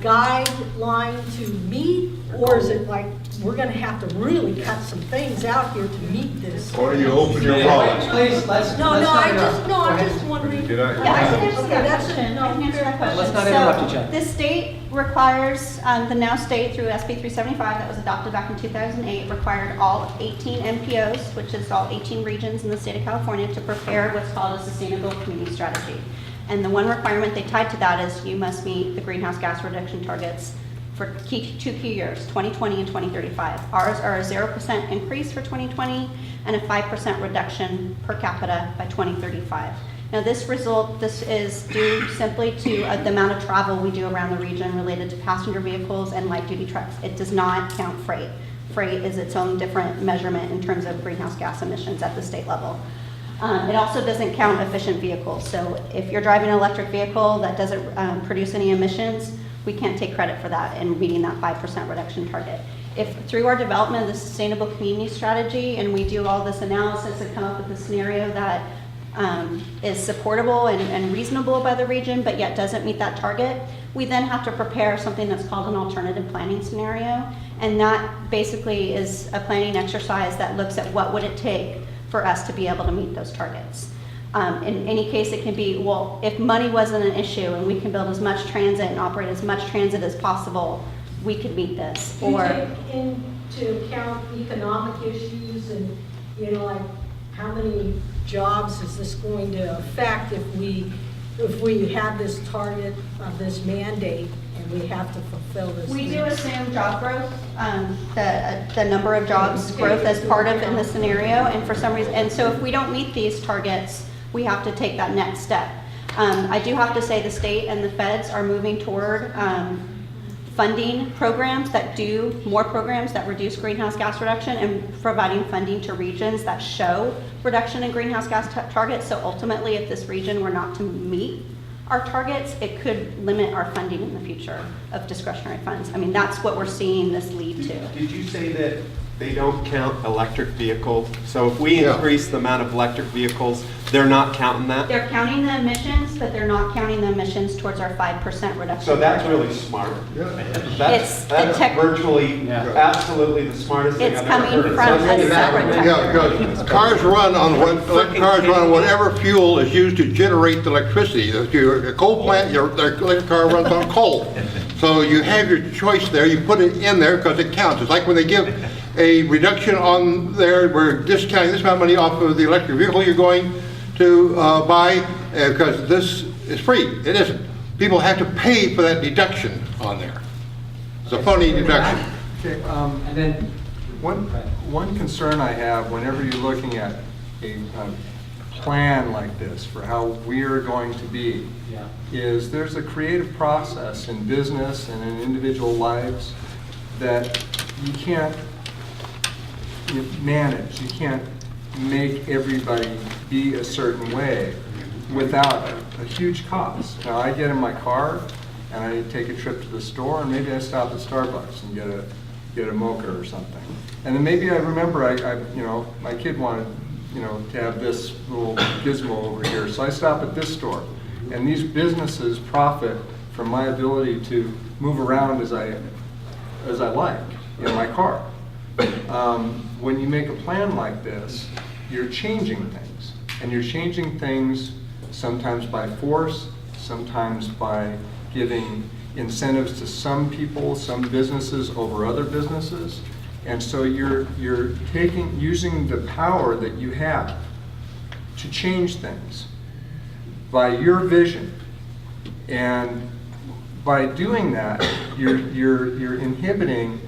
guideline to meet, or is it like we're going to have to really cut some things out here to meet this? Or you open your wallet. Please, let's I'm not just wondering. Did I? Yeah, I can answer Okay, that that's question. no, I can answer that question. Let's not interrupt each other. The state requires, the now state through SB 375 that was adopted back in 2008, required all 18 MPOs, which is all 18 regions in the state of California, to prepare what's called a sustainable community strategy. And the one requirement they tied to that is you must meet the greenhouse gas reduction targets for two key years, 2020 and 2035. Ours are a 0% increase for 2020 and a 5% reduction per capita by 2035. Now this is due simply to the amount of travel we do around the region related to passenger vehicles and light duty trucks. It does not count freight. Freight is its own different measurement in terms of greenhouse gas emissions at the state level. It also doesn't count efficient vehicles. So if you're driving an electric vehicle that doesn't produce any emissions, we can't take credit for that in meeting that 5% reduction target. If through our development of the sustainable community strategy and we do all this analysis and come up with a scenario that is supportable and reasonable by the region, but yet doesn't meet that target, we then have to prepare something that's called an alternative planning scenario. And that basically is a planning exercise that looks at what would it take for us to be able to meet those targets. In any case, it can be, well, if money wasn't an issue and we can build as much transit and operate as much transit as possible, we could meet this. Do you take into account economic issues and, you know, like how many jobs is this going to affect if we have this target of this mandate and we have to fulfill this? We do assume job growth, the number of jobs growth as part of in the scenario, and for some reason, and so if we don't meet these targets, we have to take that next step. I do have to say the state and the feds are moving toward funding programs that do more programs that reduce greenhouse gas reduction and providing funding to regions that show reduction in greenhouse gas targets. So ultimately, if this region were not to meet our targets, it could limit our funding in the future of discretionary funds. I mean, that's what we're seeing this lead to. Did you say that they don't count electric vehicles? So if we increase the amount of electric vehicles, they're not counting that? They're counting the emissions, but they're not counting the emissions towards our 5% reduction. So that's really smart. That's virtually, absolutely the smartest thing I've ever heard. It's coming from a separate Yeah, cars run on electric cars run on whatever fuel is used to generate the electricity. If you're a coal plant, your electric car runs on coal. So you have your choice there. You put it in there because it counts. It's like when they give a reduction on there, we're discounting this amount of money off of the electric vehicle you're going to buy because this is free. It isn't. People have to pay for that deduction on there. It's a funny deduction. Okay, And then, one concern I have whenever you're looking at a plan like this for how we're going to be is there's a creative process in business and in individual lives that you can't manage. You can't make everybody be a certain way without a huge cost. Now, I get in my car and I take a trip to the store, and maybe I stop at Starbucks and get a mocha or something. And then maybe I remember my kid wanted to have this little gizmo over here, so I stop at this store. And these businesses profit from my ability to move around as I like in my car. When you make a plan like this, you're changing things. And you're changing things sometimes by force, sometimes by giving incentives to some people, some businesses over other businesses. And so you're using the power that you have to change things by your vision. And by doing that, you're inhibiting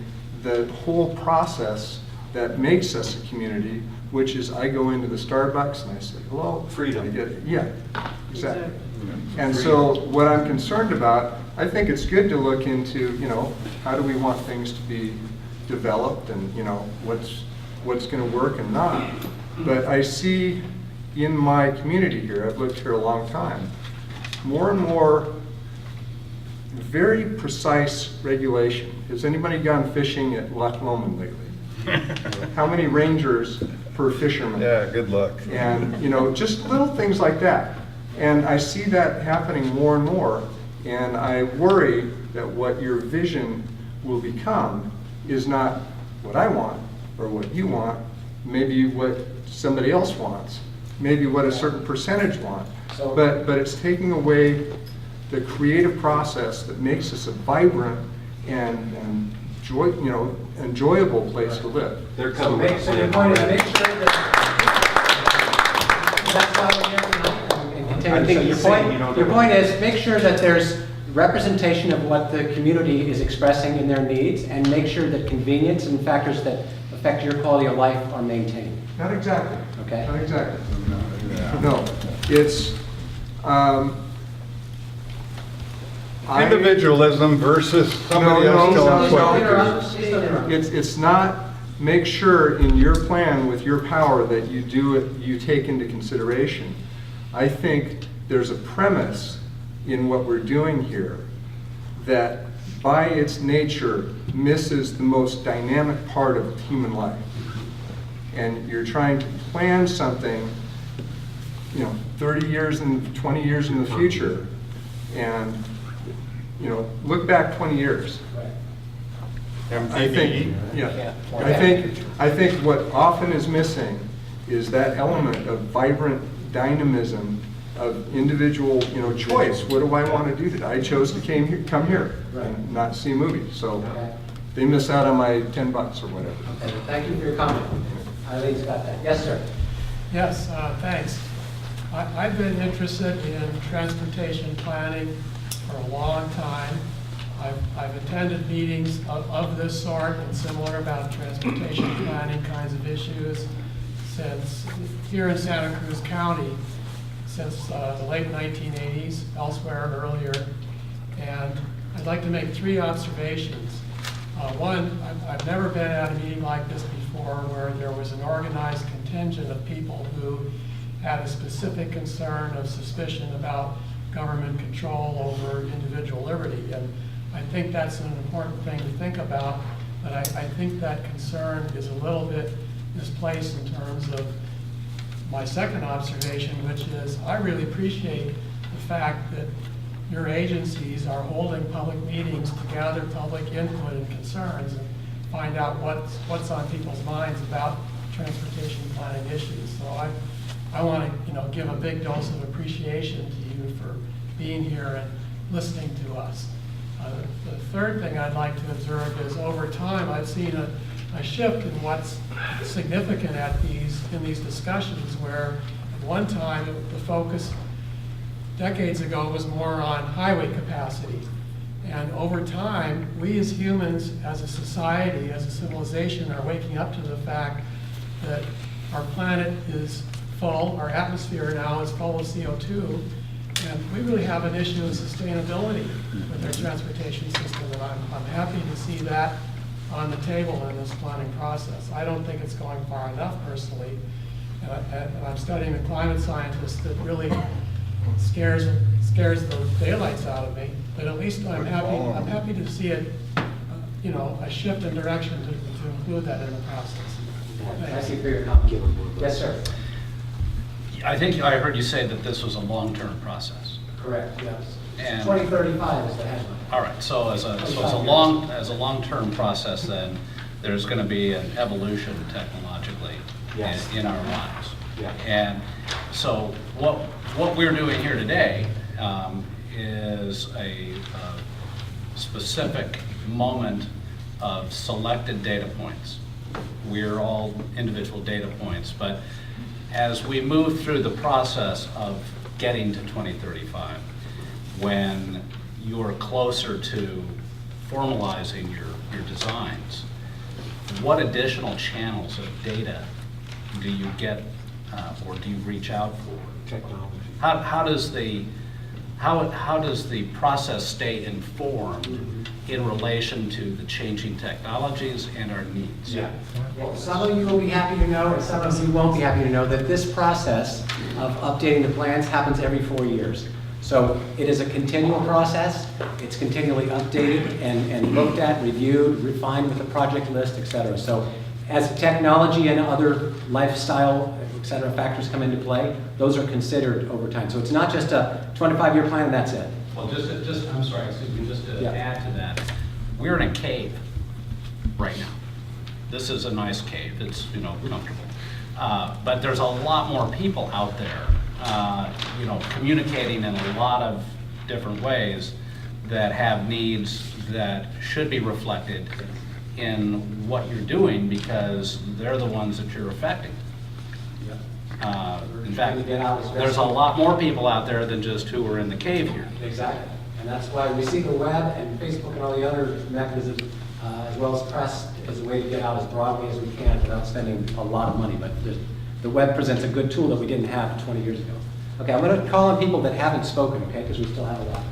the whole process that makes us a community, which is I go into the Starbucks and I say, hello. Freedom. I get it. Yeah, exactly. And so what I'm concerned about, I think it's good to look into, how do we want things to be developed and, what's going to work and not. But I see in my community here, I've lived here a long time, more and more very precise regulation. Has anybody gone fishing at Loch Lomond lately? How many rangers per fisherman? Yeah, good luck. And, just little things like that. And I see that happening more and more. And I worry that what your vision will become is not what I want or what you want, maybe what somebody else wants, maybe what a certain percentage want. But it's taking away the creative process that makes us a vibrant and enjoyable place to live. They're coming. So your point is make sure that that's why we're here tonight. Your point is make sure that there's representation of what the community is expressing in their needs, and make sure that convenience and factors that affect your quality of life are maintained. Not exactly. Okay. Not exactly. No, it's Individualism versus somebody else telling us what to do. It's not, make sure in your plan with your power that you do it, you take into consideration. I think there's a premise in what we're doing here that by its nature misses the most dynamic part of human life. And you're trying to plan something 30 years and 20 years in the future, and look back 20 years. I think what often is missing is that element of vibrant dynamism of individual, choice. What do I want to do today? I chose to come here and not see movies, so they miss out on my $10 or whatever. Okay, thank you for your comment. Eileen's got that. Yes, sir. Yes, thanks. I've been interested in transportation planning for a long time. I've attended meetings of this sort and similar about transportation planning kinds of issues since here in Santa Cruz County since the late 1980s, elsewhere earlier. And I'd like to make 3 observations. One, I've never been at a meeting like this before where there was an organized contingent of people who had a specific concern of suspicion about government control over individual liberty. And I think that's an important thing to think about, but I think that concern is a little bit misplaced in terms of my second observation, which is I really appreciate the fact that your agencies are holding public meetings to gather public input and concerns and find out what's on people's minds about transportation planning issues. So I want to give a big dose of appreciation to you for being here and listening to us. The third thing I'd like to observe is over time I've seen a shift in what's significant in these discussions, where at one time the focus decades ago was more on highway capacity. And over time, we as humans, as a society, as a civilization, are waking up to the fact that our planet is full, our atmosphere now is full of CO2, and we really have an issue of sustainability with our transportation system, and I'm happy to see that on the table in this planning process. I don't think it's going far enough personally, and I'm studying a climate scientist that really scares the daylights out of me, but at least I'm happy to see it, a shift in direction to include that in the process. Thank you for your comment. Yes, sir. I think I heard you say that this was a long-term process. Correct, yes. And 2035 is the headline. all right, so as a long-term process, then there's going to be an evolution technologically in our lives. Yeah. And so what we're doing here today is a specific moment of selected data points. We're all individual data points, but as we move through the process of getting to 2035, when you're closer to formalizing your designs, what additional channels of data do you get or do you reach out for? Technology. How does the process stay informed in relation to the changing technologies and our needs? Yeah. Well, some of you will be happy to know, and some of you won't be happy to know, that this process of updating the plans happens every 4 years. So it is a continual process. It's continually updated and looked at, reviewed, refined with a project list, et cetera. So as technology and other lifestyle, et cetera, factors come into play, those are considered over time. So it's not just a 25-year plan and that's it. Well, I'm sorry, excuse me, just to add to that, we're in a cave right now. This is a nice cave, it's, comfortable. But there's a lot more people out there, communicating in a lot of different ways that have needs that should be reflected in what you're doing because they're the ones that you're affecting. In fact, there's a lot more people out there than just who are in the cave here. Exactly. And that's why we see the web and Facebook and all the other mechanisms, as well as press, as a way to get out as broadly as we can without spending a lot of money. But the web presents a good tool that we didn't have 20 years ago. Okay, I'm going to call on people that haven't spoken, okay, because we still have a lot.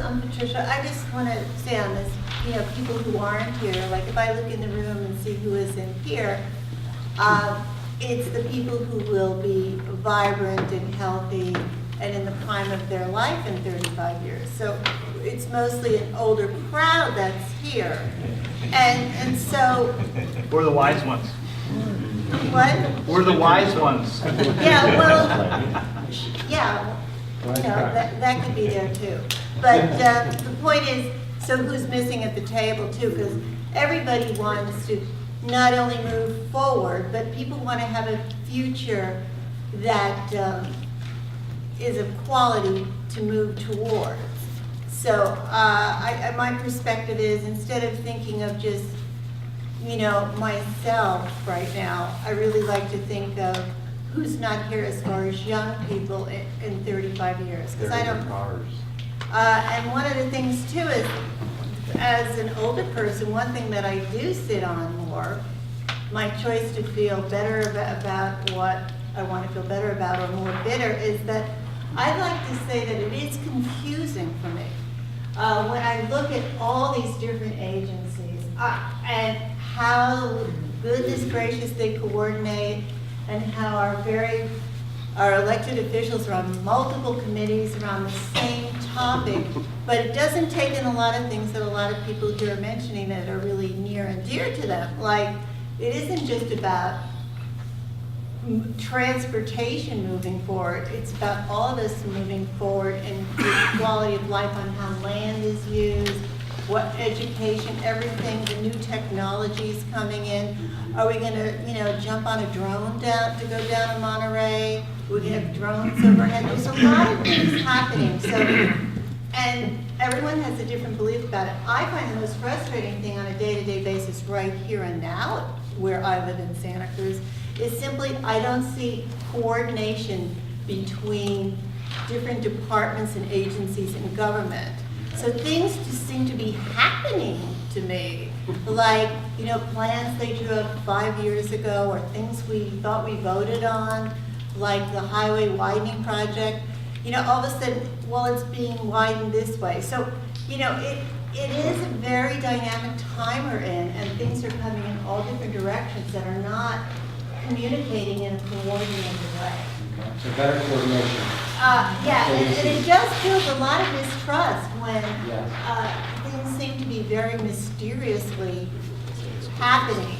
I'm Patricia. I just want to say on this, people who aren't here, like if I look in the room and see who isn't here, it's the people who will be vibrant and healthy and in the prime of their life in 35 years. So it's mostly an older crowd that's here. And so... We're the wise ones. What? We're the wise ones. Yeah, well, that could be there too. But the point is, so who's missing at the table too? Because everybody wants to not only move forward, but people want to have a future that is of quality to move towards. So my perspective is, instead of thinking of just, myself right now, I really like to think of who's not here as far as young people in 35 years. Because I don't. And one of the things too is, as an older person, one thing that I do sit on more, my choice to feel better about what I want to feel better about or more bitter, is that I like to say that it is confusing for me. when I look at all these different agencies and how goodness gracious they coordinate and how our elected officials are on multiple committees around the same topic, but it doesn't take in a lot of things that a lot of people here are mentioning that are really near and dear to them. Like, it isn't just about transportation moving forward, it's about all of us moving forward and the quality of life on how land is used, what education, everything, the new technologies coming in. Are we gonna, jump on a drone to go down to Monterey? We're gonna have drones overhead. There's a lot of things happening. So, and everyone has a different belief about it. I find the most frustrating thing on a day-to-day basis right here and now, where I live in Santa Cruz, is simply I don't see coordination between different departments and agencies in government. So things just seem to be happening to me, like, plans they drew up 5 years ago or things we thought we voted on, like the highway widening project. All of a sudden, well, it's being widened this way. So, it is a very dynamic time we're in, and things are coming in all different directions that are not communicating in a coordinated way. So better coordination. Yeah, and it just feels a lot of mistrust when things seem to be very mysteriously happening.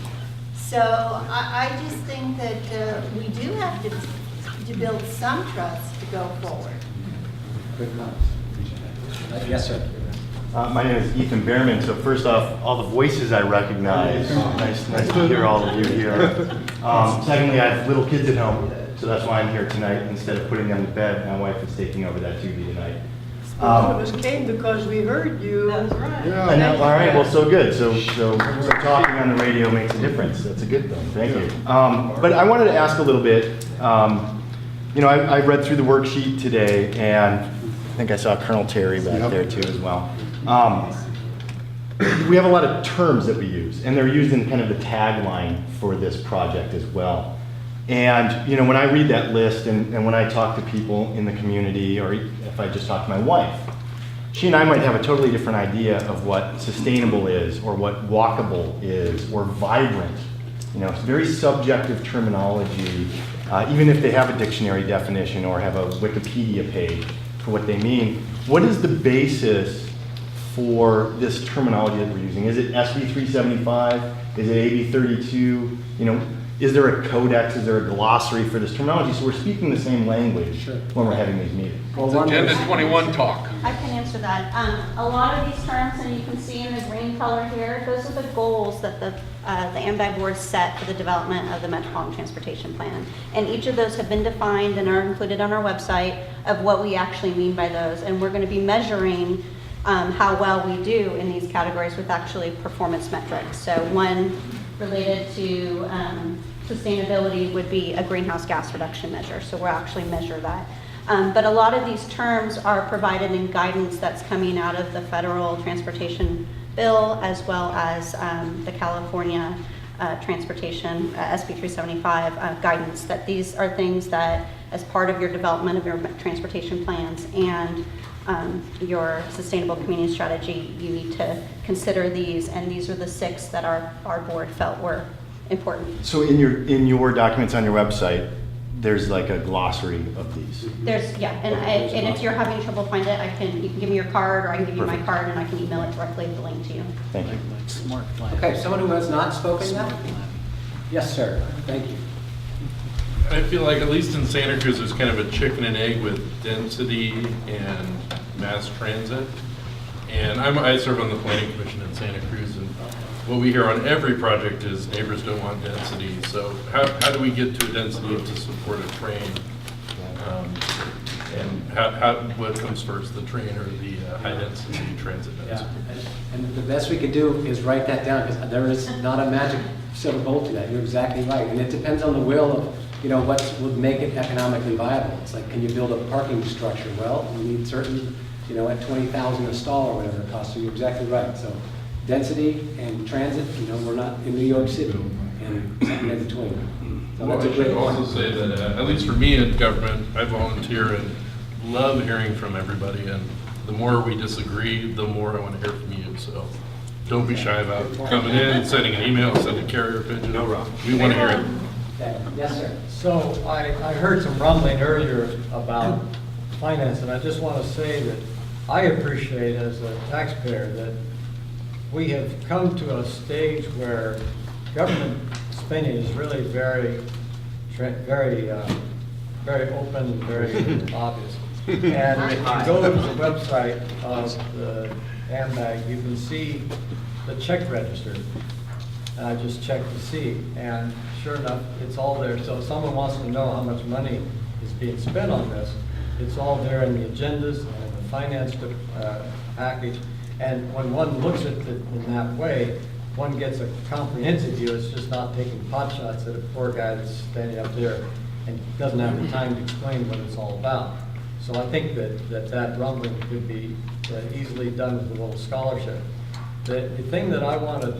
So I just think that we do have to build some trust to go forward. Good comments. Yes, sir. My name is Ethan Behrman. So first off, all the voices I recognize. Nice to hear all of you here. Secondly, I have little kids at home, so that's why I'm here tonight. Instead of putting them to bed, my wife is taking over that duty tonight. A lot of us came because we heard you. That's right. I know. All right. Well, so good. So talking on the radio makes a difference. That's a good thing. Thank you. But I wanted to ask a little bit. I read through the worksheet today, and I think I saw Colonel Terry back there too as well. We have a lot of terms that we use, and they're used in kind of the tagline for this project as well. And when I read that list, and when I talk to people in the community, or if I just talk to my wife, she and I might have a totally different idea of what sustainable is, or what walkable is, or vibrant. It's very subjective terminology, even if they have a dictionary definition or have a Wikipedia page for what they mean. What is the basis for this terminology that we're using? Is it SB 375? Is it AB 32? Is there a codex? Is there a glossary for this terminology? So we're speaking the same language when we're having these meetings. It's Agenda 21 talk. I can answer that. A lot of these terms, and you can see in the green color here, those are the goals that the AMBAG board set for the development of the Metropolitan Transportation Plan. And each of those have been defined and are included on our website of what we actually mean by those. And we're going to be measuring how well we do in these categories with actually performance metrics. So one related to sustainability would be a greenhouse gas reduction measure. So we'll actually measure that. But a lot of these terms are provided in guidance that's coming out of the federal transportation bill, as well as the California transportation SB 375 guidance, that these are things that as part of your development of your transportation plans and your sustainable community strategy, you need to consider these, and these are the 6 that our board felt were important. So in your documents on your website, there's like a glossary of these. And if you're having trouble finding it, you can give me your card, or I can give you my card, and I can email it directly with the link to you. Thank you. Smart plan. Okay, someone who has not spoken yet? Yes, sir. Thank you. I feel like, at least in Santa Cruz, there's kind of a chicken and egg with density and mass transit. And I serve on the planning commission in Santa Cruz, and what we hear on every project is neighbors don't want density. So how do we get to a density to support a train? And what comes first, the train or the high density transit? Yeah, and the best we could do is write that down, because there is not a magic silver bullet to that. You're exactly right, and it depends on the will of what would make it economically viable. It's like, can you build a parking structure? Well, you need certain, at 20,000 a stall or whatever it costs. So you're exactly right. So density and transit, we're not in New York City, and something in between. So Well, that's a I should great also point. say that, at least for me in government, I volunteer and love hearing from everybody. And the more we disagree, the more I want to hear from you. So don't be shy about coming in, sending an email, sending a carrier pigeon. No problem. We want to hear it. Yes, sir. So I heard some rumbling earlier about finance, and I just want to say that I appreciate as a taxpayer that we have come to a stage where government spending is really very open, very obvious. And if you go to the website of the AMBAG, you can see the check register. And I just checked to see, and sure enough, it's all there. So if someone wants to know how much money is being spent on this, it's all there in the agendas and the finance package. And when one looks at it in that way, one gets a comprehensive view. It's just not taking pot shots at a poor guy that's standing up there and doesn't have the time to explain what it's all about. So I think that rumbling could be easily done with a little scholarship. The thing that I want to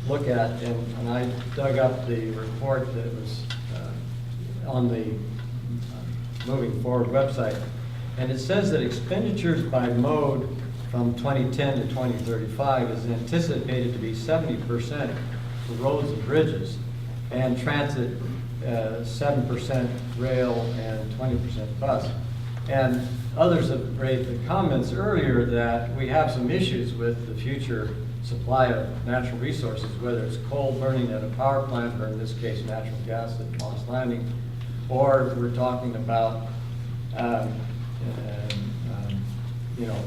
look at, and I dug up the report that was on the Moving Forward website, and it says that expenditures by mode from 2010 to 2035 is anticipated to be 70% for roads and bridges, and transit 7% rail and 20% bus. And others have raised the comments earlier that we have some issues with the future supply of natural resources, whether it's coal burning at a power plant, or in this case, natural gas at Moss Landing, or we're talking about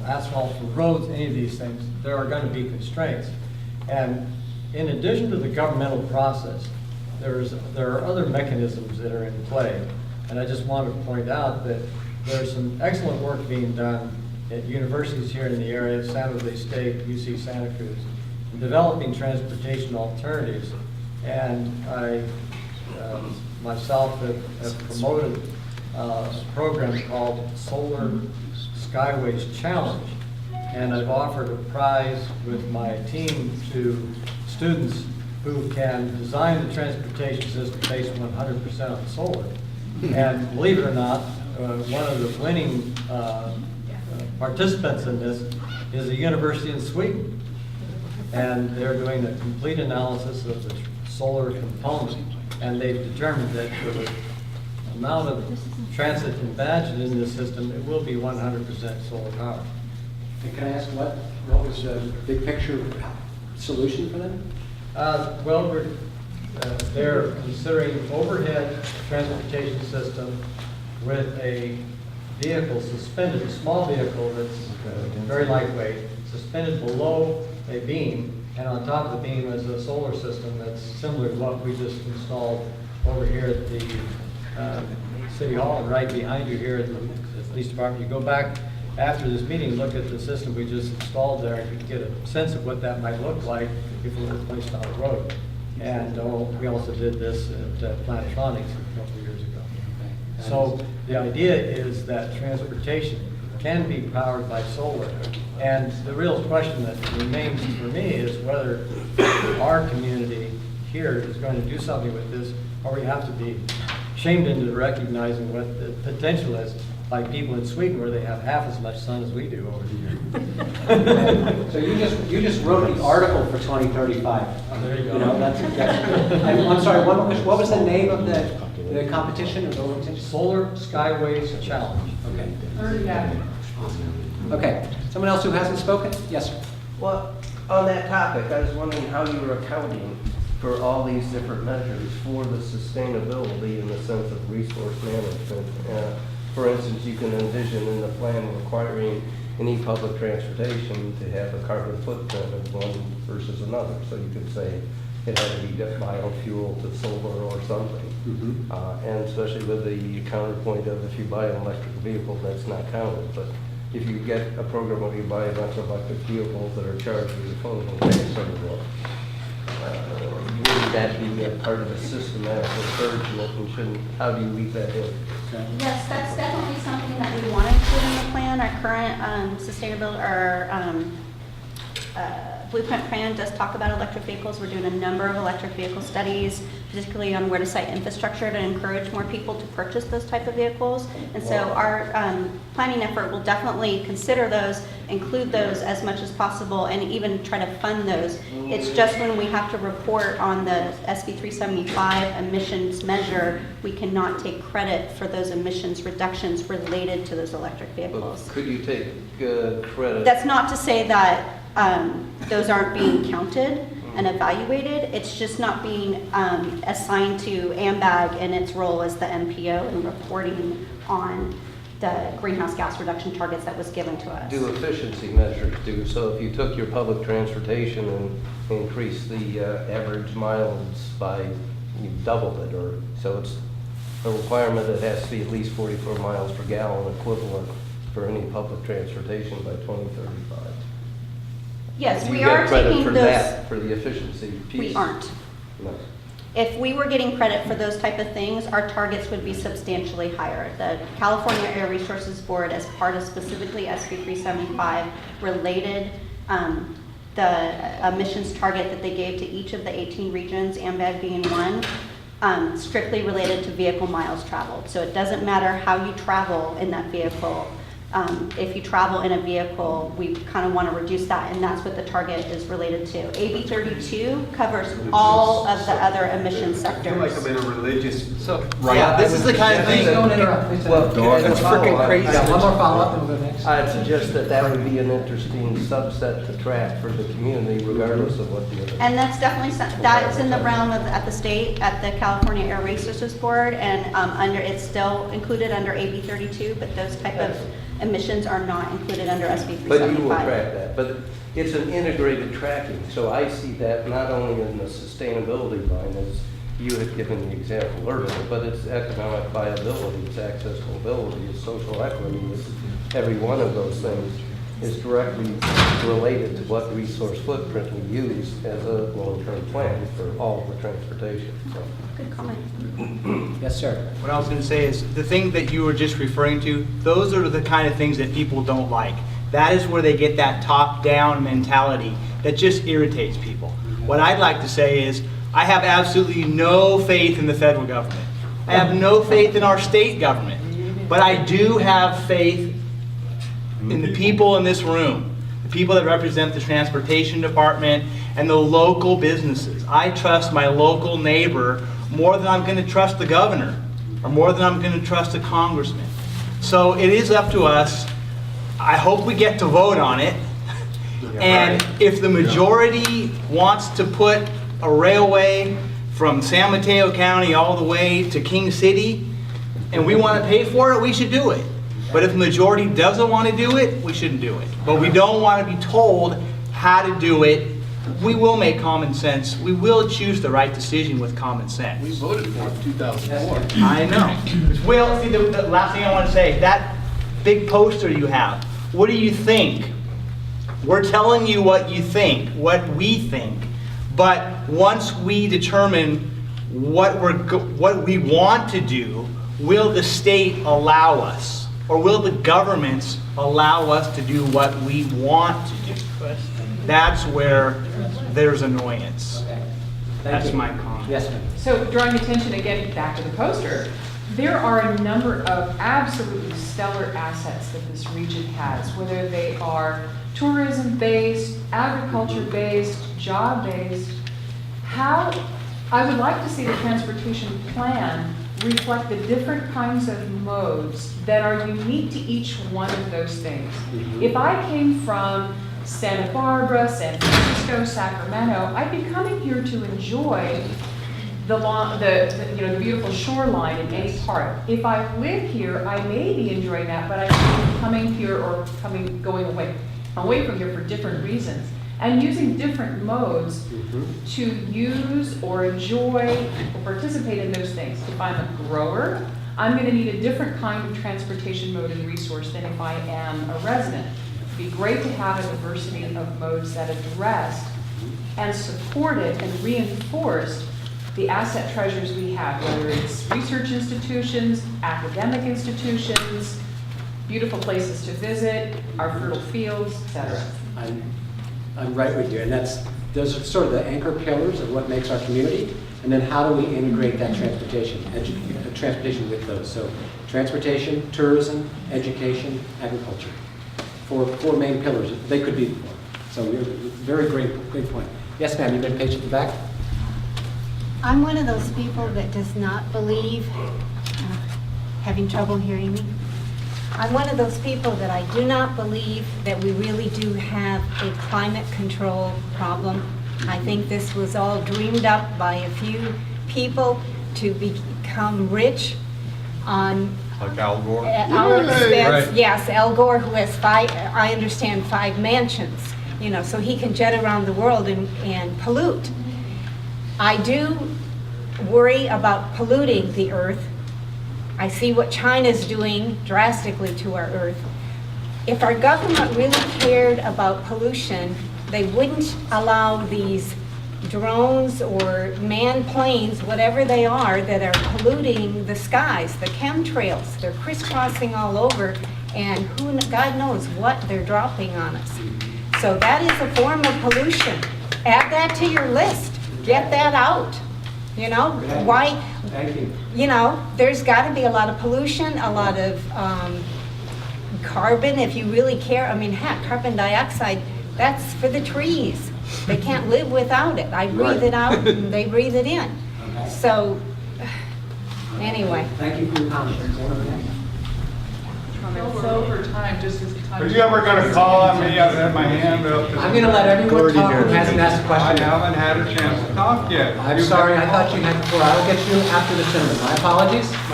asphalt for roads, any of these things. There are going to be constraints. And in addition to the governmental process, there are other mechanisms that are in play. And I just want to point out that there's some excellent work being done at universities here in the area, San Jose State, UC Santa Cruz, in developing transportation alternatives. And I myself have promoted a program called Solar Skyways Challenge. And I've offered a prize with my team to students who can design the transportation system based 100% on solar. And believe it or not, one of the winning participants in this is a university in Sweden. And they're doing a complete analysis of the solar component. And they've determined that for the amount of transit imagined in this system, it will be 100% solar power. And can I ask what was the big picture solution for them? Well, they're considering overhead transportation system with a vehicle suspended, a small vehicle that's very lightweight, suspended below a beam, and on top of the beam is a solar system that's similar to what we just installed over here at the City Hall, and right behind you here at the police department. You go back after this meeting, look at the system we just installed there, and you can get a sense of what that might look like if it were placed on the road. And we also did this at Plantronics a couple of years ago. So the idea is that transportation can be powered by solar. And the real question that remains for me is whether our community here is going to do something with this, or we have to be shamed into recognizing what the potential is, like people in Sweden where they have half as much sun as we do over here. So you just wrote the article for 2035. Oh, there you go. You know, that's and I'm sorry, what was the name of the competition or the organization? Solar Skyways Challenge. Okay. Okay. Someone else who hasn't spoken? Yes, sir. Well, on that topic, I was wondering how you were accounting for all these different measures for the sustainability in the sense of resource management. For instance, you can envision in the plan requiring any public transportation to have a carbon footprint of one versus another. So you could say it had to be biofuel to solar or something. Mm-hmm. And especially with the counterpoint of if you buy an electric vehicle, that's not counted. But if you get a program where you buy a bunch of electric vehicles that are charged with your phone, okay, sort of wouldn't that be a part of a systematic encouragement, and shouldn't, how do you leave that in? Yes, that's definitely something that we want to include in the plan. Our current sustainability, or blueprint plan does talk about electric vehicles. We're doing a number of electric vehicle studies, particularly on where to site infrastructure to encourage more people to purchase those type of vehicles. And so our planning effort will definitely consider those, include those as much as possible, and even try to fund those. It's just when we have to report on the SB 375 emissions measure, we cannot take credit for those emissions reductions related to those electric vehicles. Could you take credit? That's not to say that those aren't being counted and evaluated. It's just not being assigned to AMBAG in its role as the MPO and reporting on the greenhouse gas reduction targets that was given to us. Do efficiency measures do? So if you took your public transportation and increased the average miles by, you doubled it, or so it's a requirement that has to be at least 44 miles per gallon equivalent for any public transportation by 2035. Yes, Do we you are get credit taking for those. that, for the efficiency piece? We aren't. No. If we were getting credit for those type of things, our targets would be substantially higher. The California Air Resources Board, as part of specifically SB 375, related the emissions target that they gave to each of the 18 regions, AMBAG being one, strictly related to vehicle miles traveled. So it doesn't matter how you travel in that vehicle. If you travel in a vehicle, we kind of want to reduce that, and that's what the target is related to. AB 32 covers all of the other emission sectors. I feel like I'm in a religious. Right. Yeah, this is the kind of thing. Don't interrupt. Well, That's freaking crazy. Yeah, one more follow-up and we'll go next. I'd suggest that that would be an interesting subset to track for the community, regardless of what the other. And that's definitely, that's in the realm of, at the state, at the California Air Resources Board, and it's still included under AB 32, but those type of emissions are not included under SB 375. But you will track that. But it's an integrated tracking. So I see that not only in the sustainability line, as you had given the example earlier, but it's economic viability, it's accessibility, it's social equity, it's every one of those things is directly related to what resource footprint we use as a long-term plan for all of the transportation. So. Good comment. Yes, sir. What I was going to say is the thing that you were just referring to, those are the kind of things that people don't like. That is where they get that top-down mentality that just irritates people. What I'd like to say is I have absolutely no faith in the federal government. I have no faith in our state government. But I do have faith in the people in this room, the people that represent the transportation department and the local businesses. I trust my local neighbor more than I'm going to trust the governor or more than I'm going to trust a congressman. So it is up to us. I hope we get to vote on it. And if the majority wants to put a railway from San Mateo County all the way to King City and we want to pay for it, we should do it. But if the majority doesn't want to do it, we shouldn't do it. But we don't want to be told how to do it. We will make common sense. We will choose the right decision with common sense. We voted for it in 2004. I know. Well, see, the last thing I want to say, that big poster you have, what do you think? We're telling you what you think, what we think. But once we determine what we want to do, will the state allow us? Or will the governments allow us to do what we want to do? That's where there's annoyance. That's my comment. Yes, ma'am. So drawing attention again back to the poster, there are a number of absolutely stellar assets that this region has, whether they are tourism-based, agriculture-based, job-based. How, I would like to see the transportation plan reflect the different kinds of modes that are unique to each one of those things. If I came from Santa Barbara, San Francisco, Sacramento, I'd be coming here to enjoy the beautiful shoreline in any part. If I live here, I may be enjoying that, but I'm coming here or going away from here for different reasons. And using different modes to use or enjoy or participate in those things. If I'm a grower, I'm going to need a different kind of transportation mode and resource than if I am a resident. It'd be great to have a diversity of modes that addressed and supported and reinforced the asset treasures we have, whether it's research institutions, academic institutions, beautiful places to visit, our fertile fields, etc. I'm right with you, and those are sort of the anchor pillars of what makes our community, and then how do we integrate that transportation with those? So transportation, tourism, education, agriculture. Four main pillars. They could be four. So we're very great point. Yes, ma'am, you've been patient at the back? I'm one of those people that does not believe, having trouble hearing me. I'm one of those people that I do not believe that we really do have a climate control problem. I think this was all dreamed up by a few people to become rich on Like Al Gore? our expense. Right. Yes, Al Gore, who has I understand 5 mansions, so he can jet around the world and pollute. I do worry about polluting the earth. I see what China's doing drastically to our earth. If our government really cared about pollution, they wouldn't allow these drones or manned planes, whatever they are, that are polluting the skies, the chemtrails. They're crisscrossing all over, and God knows what they're dropping on us. So that is a form of pollution. Add that to your list. Get that out. Why? Thank you. There's got to be a lot of pollution, a lot of carbon, if you really care. Heck, carbon dioxide, that's for the trees. They can't live without it. I breathe it out and they breathe it in. So, anyway. Thank you for your comments. So over time, just as time. Are you ever gonna call on me? I've had my hand up. I'm going to let everyone talk who hasn't asked a question. I haven't had a chance to talk yet. I'm sorry, I thought you had before. I'll get you after the gentleman. My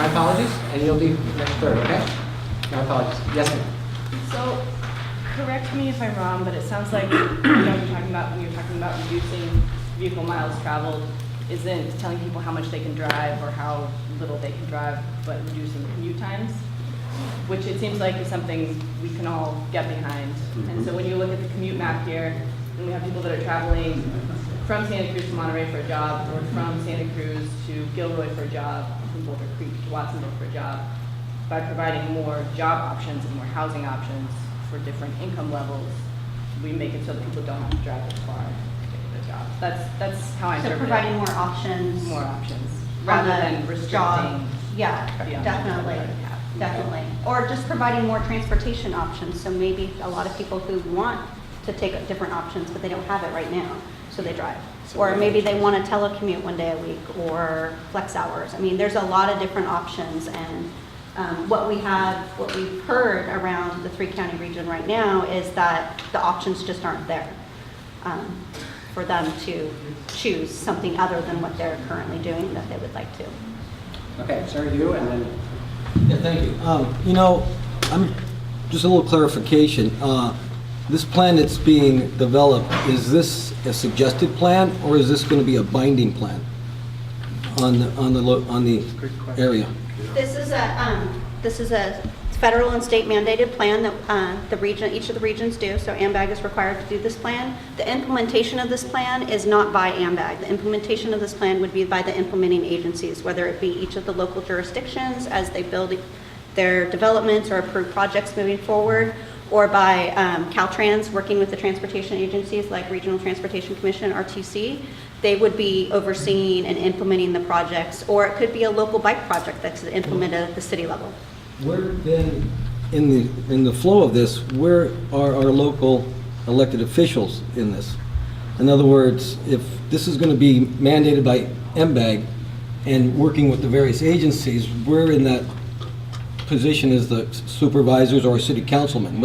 apologies, and you'll be next third, okay? My apologies. Yes, ma'am. So, correct me if I'm wrong, but it sounds like when you're talking about reducing vehicle miles traveled isn't telling people how much they can drive or how little they can drive, but reducing commute times, which it seems like is something we can all get behind. And so when you look at the commute map here, and we have people that are traveling from Santa Cruz to Monterey for a job, or from Santa Cruz to Gilroy for a job, from Boulder Creek to Watsonville for a job, by providing more job options and more housing options for different income levels, we make it so that people don't have to drive as far to get to their jobs. That's how I So interpret it. providing more options. Rather on the than restricting. job. Yeah, beyond definitely, what they have. definitely. Or just providing more transportation options. So maybe a lot of people who want to take different options, but they don't have it right now, so they drive. Or maybe they want to telecommute one day a week, or flex hours. There's a lot of different options, and what we've heard around the 3-county region right now is that the options just aren't there for them to choose something other than what they're currently doing that they would like to. Okay, sir, you, and then... Yeah, thank you. I'm just a little clarification. This plan that's being developed, is this a suggested plan, or is this going to be a binding plan on the area? This is a federal and state mandated plan that each of the regions do. So AMBAG is required to do this plan. The implementation of this plan is not by AMBAG. The implementation of this plan would be by the implementing agencies, whether it be each of the local jurisdictions as they build their developments or approve projects moving forward, or by Caltrans working with the transportation agencies like Regional Transportation Commission, RTC. They would be overseeing and implementing the projects, or it could be a local bike project that's implemented at the city level. Where then, in the flow of this, where are our local elected officials in this? In other words, if this is going to be mandated by AMBAG and working with the various agencies, where in that position is the supervisors or city councilmen?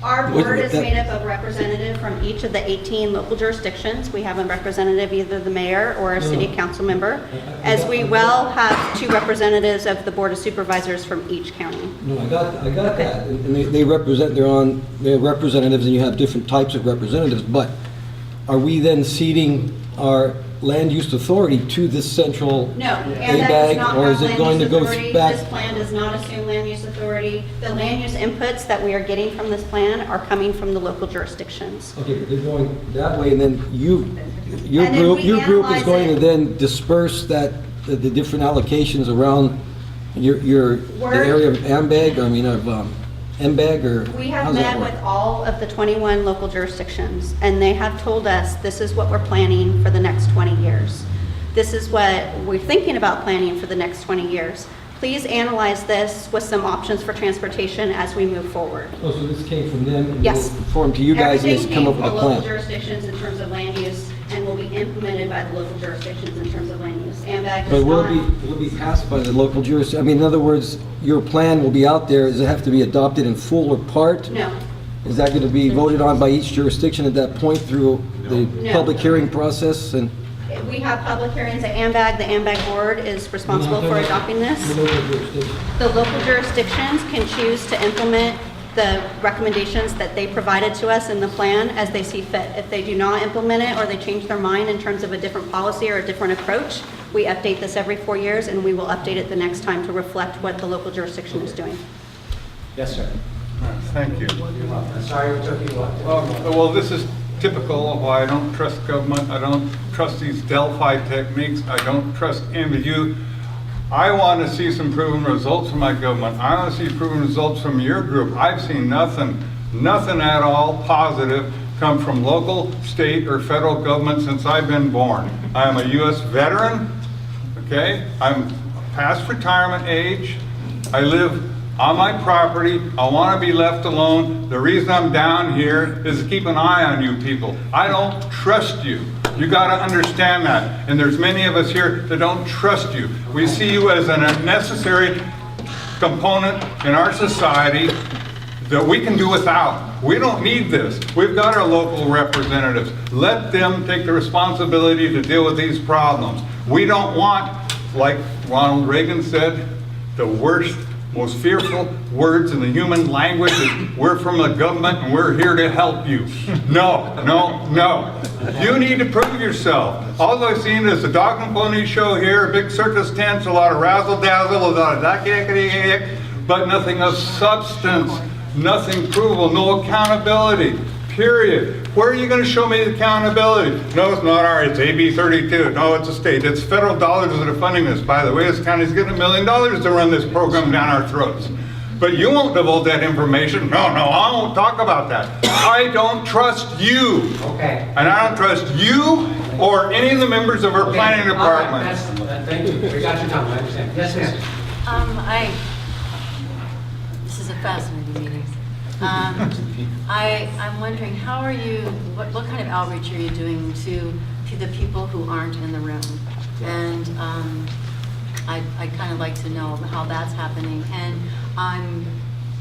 Our board is made up of representatives from each of the 18 local jurisdictions. We have a representative, either the mayor or a city council member, as we well have 2 representatives of the board of supervisors from each county. No, I got that. And they represent, they're representatives, and you have different types of representatives, but are we then ceding our land use authority to this central No, and that does not or have is it land going use to go authority. back? This plan does not assume land use authority. The land use inputs that we are getting from this plan are coming from the local jurisdictions. Okay, but they're going that way, and then your then group is analyze going it. to then disperse the different allocations around the area of AMBAG, AMBAG, or We how have does that met work? with all of the 21 local jurisdictions, and they have told us this is what we're planning for the next 20 years. This is what we're thinking about planning for the next 20 years. Please analyze this with some options for transportation as we move forward. Oh, so this came from them? and Yes. they Formed to you guys and Everything they come came up from with the a local plan? jurisdictions in terms of land use and will be implemented by the local jurisdictions in terms of land use. AMBAG But does will not. it be passed by the local jurisdiction? I mean, in other words, your plan will be out there, does it have to be adopted in full or part? No. Is that going to be voted on by each jurisdiction at that point through the No. public hearing process? And We have public hearings at AMBAG. The AMBAG board is responsible for adopting this. The local jurisdictions can choose to implement the recommendations that they provided to us in the plan as they see fit. If they do not implement it or they change their mind in terms of a different policy or a different approach, we update this every 4 years and we will update it the next time to reflect what the local jurisdiction is doing. Yes, sir. Thank you. I'm sorry we took you up. Well, this is typical of why I don't trust government. I don't trust these Delphi techniques. I don't trust ambiguity. I want to see some proven results from my government. I want to see proven results from your group. I've seen nothing at all positive come from local, state, or federal government since I've been born. I'm a U.S. veteran, okay? I'm past retirement age. I live on my property. I want to be left alone. The reason I'm down here is to keep an eye on you people. I don't trust you. You got to understand that. And there's many of us here that don't trust you. We see you as an unnecessary component in our society that we can do without. We don't need this. We've got our local representatives. Let them take the responsibility to deal with these problems. We don't want, like Ronald Reagan said, the worst, most fearful words in the human language is, we're from the government and we're here to help you. No, no, no. You need to prove yourself. All I've seen is a dog and pony show here, big circus tents, a lot of razzle-dazzle, a lot of but nothing of substance, nothing provable, no accountability, period. Where are you going to show me the accountability? No, it's not ours, it's AB 32. No, it's a state. It's federal dollars that are funding this, by the way. This county's getting $1 million to run this program down our throats. But you won't divulge that information. No, I won't talk about that. I don't trust you. Okay. And I don't trust you or any of the members of our planning department. Thank you. We got your time, I understand. Yes, ma'am. This is a fascinating meeting. I'm wondering, how are you, what kind of outreach are you doing to the people who aren't in the room? And I'd kind of like to know how that's happening. And I'm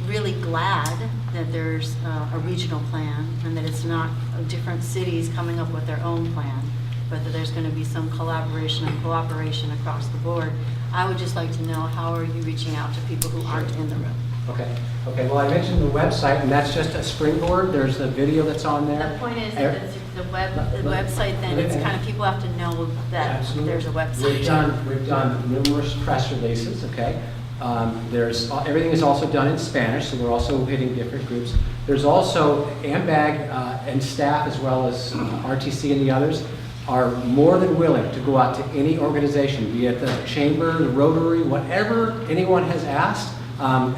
really glad that there's a regional plan and that it's not different cities coming up with their own plan, but that there's going to be some collaboration and cooperation across the board. I would just like to know, how are you reaching out to people who aren't in the room? Okay. Well, I mentioned the website, and that's just a springboard. There's the video that's on there. The point is that the website, then it's kind of, people have to know that there's a website. We've done numerous press releases, okay? Everything is also done in Spanish, so we're also hitting different groups. There's also AMBAG and staff, as well as RTC and the others, are more than willing to go out to any organization, be it the chamber, the Rotary, whatever anyone has asked.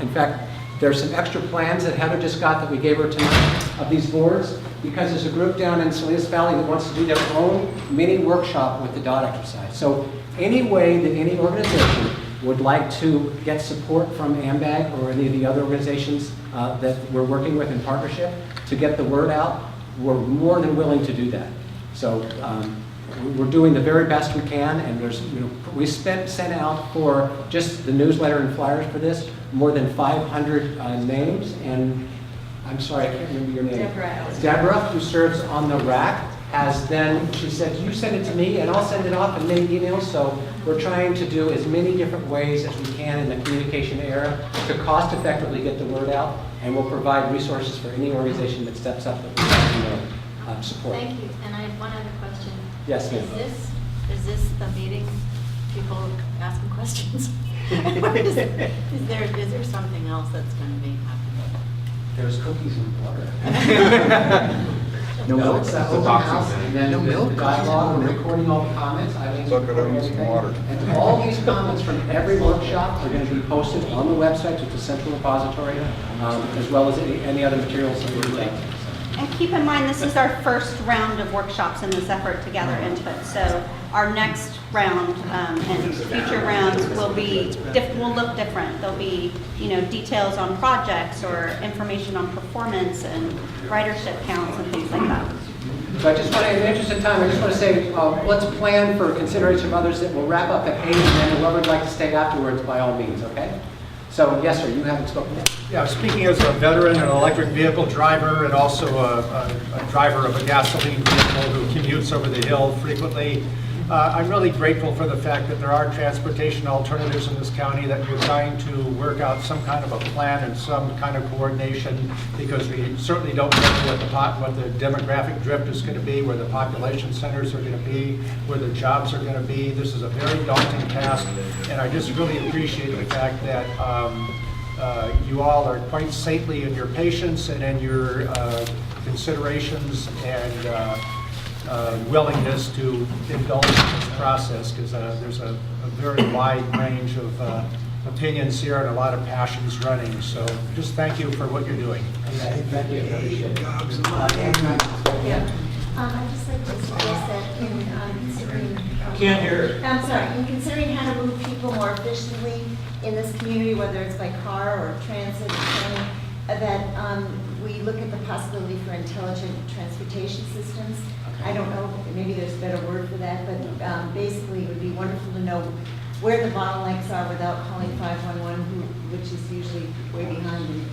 In fact, there's some extra plans that Heather just got that we gave her tonight of these boards, because there's a group down in Salinas Valley that wants to do their own mini workshop with the dot exercise. So any way that any organization would like to get support from AMBAG or any of the other organizations that we're working with in partnership to get the word out, we're more than willing to do that. So we're doing the very best we can, and we sent out for just the newsletter and flyers for this more than 500 names, and I'm sorry, I can't remember your name. Deborah, who serves on the RAC, she said, you send it to me and I'll send it off in many emails. So we're trying to do as many different ways as we can in the communication era to cost effectively get the word out, and we'll provide resources for any organization that steps up that we can support. Thank you. And I have one other question. Yes, ma'am. Is this the meeting, people asking questions? is there something else that's going to be happening? There's cookies and water. No, it's that open house, and then the dialogue, we're recording all the comments, Eileen's recording everything. And all these comments from every workshop are going to be posted on the website, it's a central repository, as well as any other materials that we're taking. And keep in mind, this is our first round of workshops in this effort to gather input. So our next round and future rounds will be will look different. There'll be, details on projects or information on performance and ridership counts and things like that. So I just want to, in the interest of time, I just want to say, let's plan for consideration of others that will wrap up at 8, and then whoever would like to stay afterwards, by all means, okay? So, yes, sir, you haven't spoken yet. Yeah, speaking as a veteran and an electric vehicle driver and also a driver of a gasoline vehicle who commutes over the hill frequently, I'm really grateful for the fact that there are transportation alternatives in this county, that we're trying to work out some kind of a plan and some kind of coordination, because we certainly don't know what the demographic drift is going to be, where the population centers are going to be, where the jobs are going to be. This is a very daunting task, and I just really appreciate the fact that you all are quite saintly in your patience and in your considerations and willingness to indulge in this process, because there's a very wide range of opinions here and a lot of passions running. So just thank you for what you're doing. Thank you. I'd just like to suggest that in considering... Can't hear. I'm sorry. In considering how to move people more efficiently in this community, whether it's by car or transit or train, that we look at the possibility for intelligent transportation systems. I don't know, maybe there's a better word for that, but basically it would be wonderful to know where the bottlenecks are without calling 511, which is usually way behind in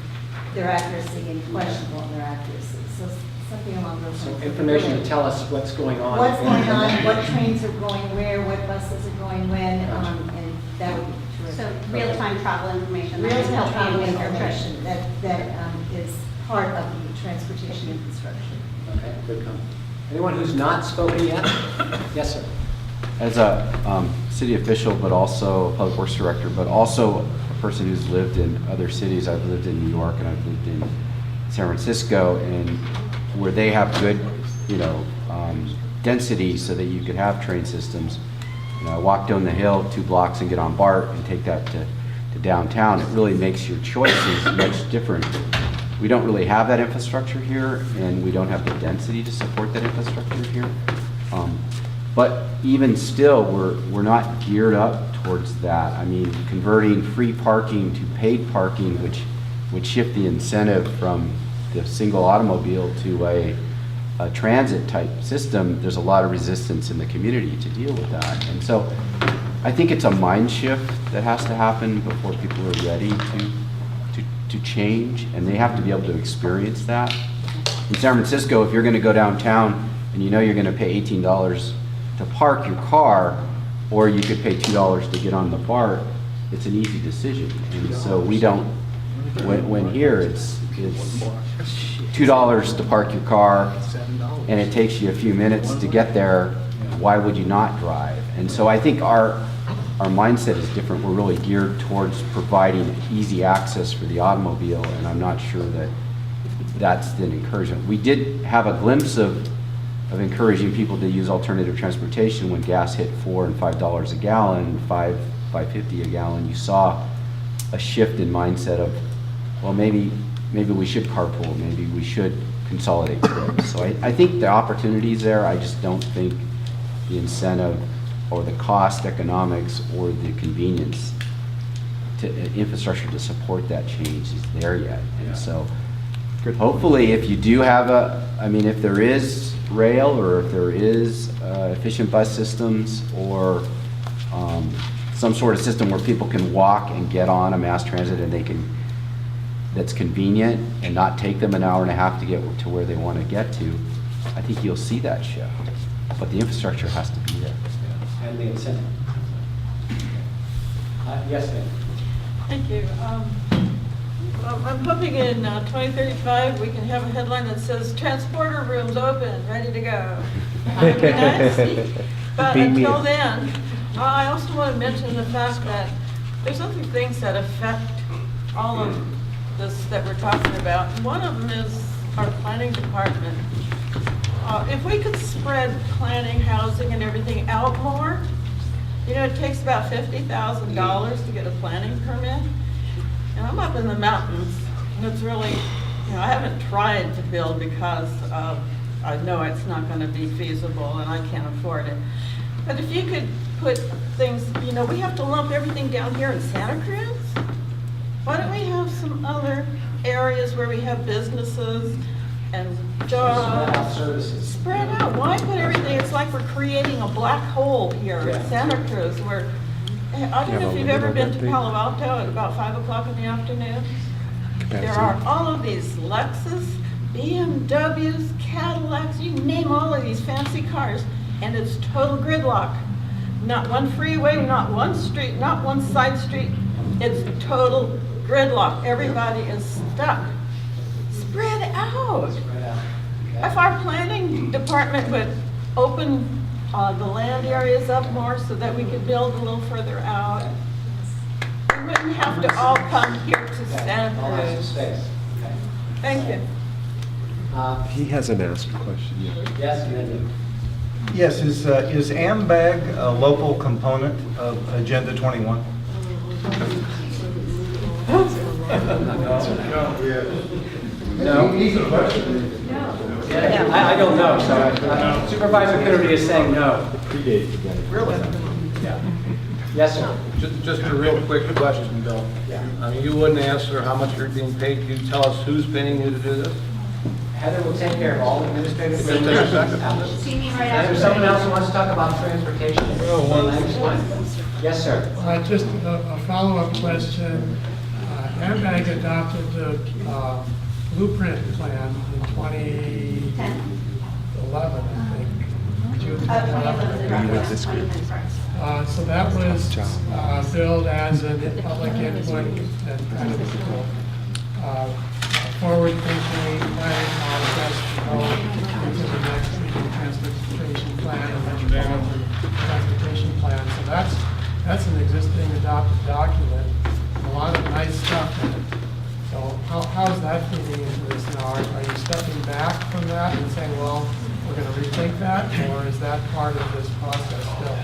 their accuracy and questionable in their accuracy. So something along those lines. So information to tell us what's going on. What's going on, what trains are going where, what buses are going when, and that would be terrific. So real-time travel information. Real-time travel information that is part of the transportation infrastructure. Okay, good comment. Anyone who's not spoken yet? Yes, sir. As a city official, but also a public works director, but also a person who's lived in other cities. I've lived in New York and I've lived in San Francisco, and where they have good, density so that you could have train systems. I walk down the hill 2 blocks and get on BART and take that to downtown. It really makes your choices much different. We don't really have that infrastructure here, and we don't have the density to support that infrastructure here. But even still, we're not geared up towards that. I mean, converting free parking to paid parking, which would shift the incentive from the single automobile to a transit type system, there's a lot of resistance in the community to deal with that. And so I think it's a mind shift that has to happen before people are ready to change, and they have to be able to experience that. In San Francisco, if you're going to go downtown and you know you're going to pay $18 to park your car, or you could pay $2 to get on the BART, it's an easy decision. And so we don't, when here it's $2 to park your car and it takes you a few minutes to get there, why would you not drive? And so I think our mindset is different. We're really geared towards providing easy access for the automobile, and I'm not sure that that's the encouragement. We did have a glimpse of encouraging people to use alternative transportation when gas hit $4 and $5 a gallon, $5.50 a gallon. You saw a shift in mindset of, well, maybe we should carpool, maybe we should consolidate trips. So I think the opportunity is there. I just don't think the incentive or the cost economics or the convenience to infrastructure to support that change is there yet. And so hopefully if you do have if there is rail, or if there is efficient bus systems, or some sort of system where people can walk and get on a mass transit and that's convenient and not take them an hour and a half to get to where they want to get to, I think you'll see that shift. But the infrastructure has to be there. And the incentive. Yes, ma'am. Thank you. I'm hoping in 2035 we can have a headline that says transporter rooms open, ready to go. That'd be nice. But until then, I also want to mention the fact that there's other things that affect all of this that we're talking about. One of them is our planning department. if we could spread planning, housing, and everything out more, you know, it takes about $50,000 to get a planning permit. And I'm up in the mountains, and it's really, you know, I haven't tried to build because I know it's not going to be feasible and I can't afford it. But if you could put things, you know, we have to lump everything down here in Santa Cruz. Why don't we have some other areas where we have businesses and jobs? Spread out. Why put everything? It's like we're creating a black hole here in Santa Cruz where, I don't know if you've ever been to Palo Alto at about 5 o'clock in the afternoon. There are all of these Lexus, BMWs, Cadillacs, you name all of these fancy cars, and it's total gridlock. Not one freeway, not one street, not one side street. It's total gridlock. Everybody is stuck. Spread out. If our planning department would open the land areas up more so that we could build a little further out, we wouldn't have to all come here to Santa Cruz. Thank you. He hasn't asked a question yet. Yes, and then you. Yes, is AMBAG a local component of Agenda 21? No. I don't know, so Supervisor Coonerty is saying no. Really? Yeah. Yes, sir. Just a real quick question, Bill. Yeah. I mean, you wouldn't answer how much you're being paid. Can you tell us who's paying you to do this? Heather will take care of all administrative Just take a second. See me right Is after. there someone else who wants to talk about transportation? Yes, sir. Just a follow-up question. AMBAG adopted the blueprint plan in 2011, I think. June 2011. So that was billed as a public input and kind of forward-thinking planning how best to go into the next regional transportation plan and metropolitan transportation plan. So that's an existing adopted document, a lot of nice stuff in it. So how's that fitting into this now? Are you stepping back from that and saying, well, we're going to rethink that, or is that part of this process still?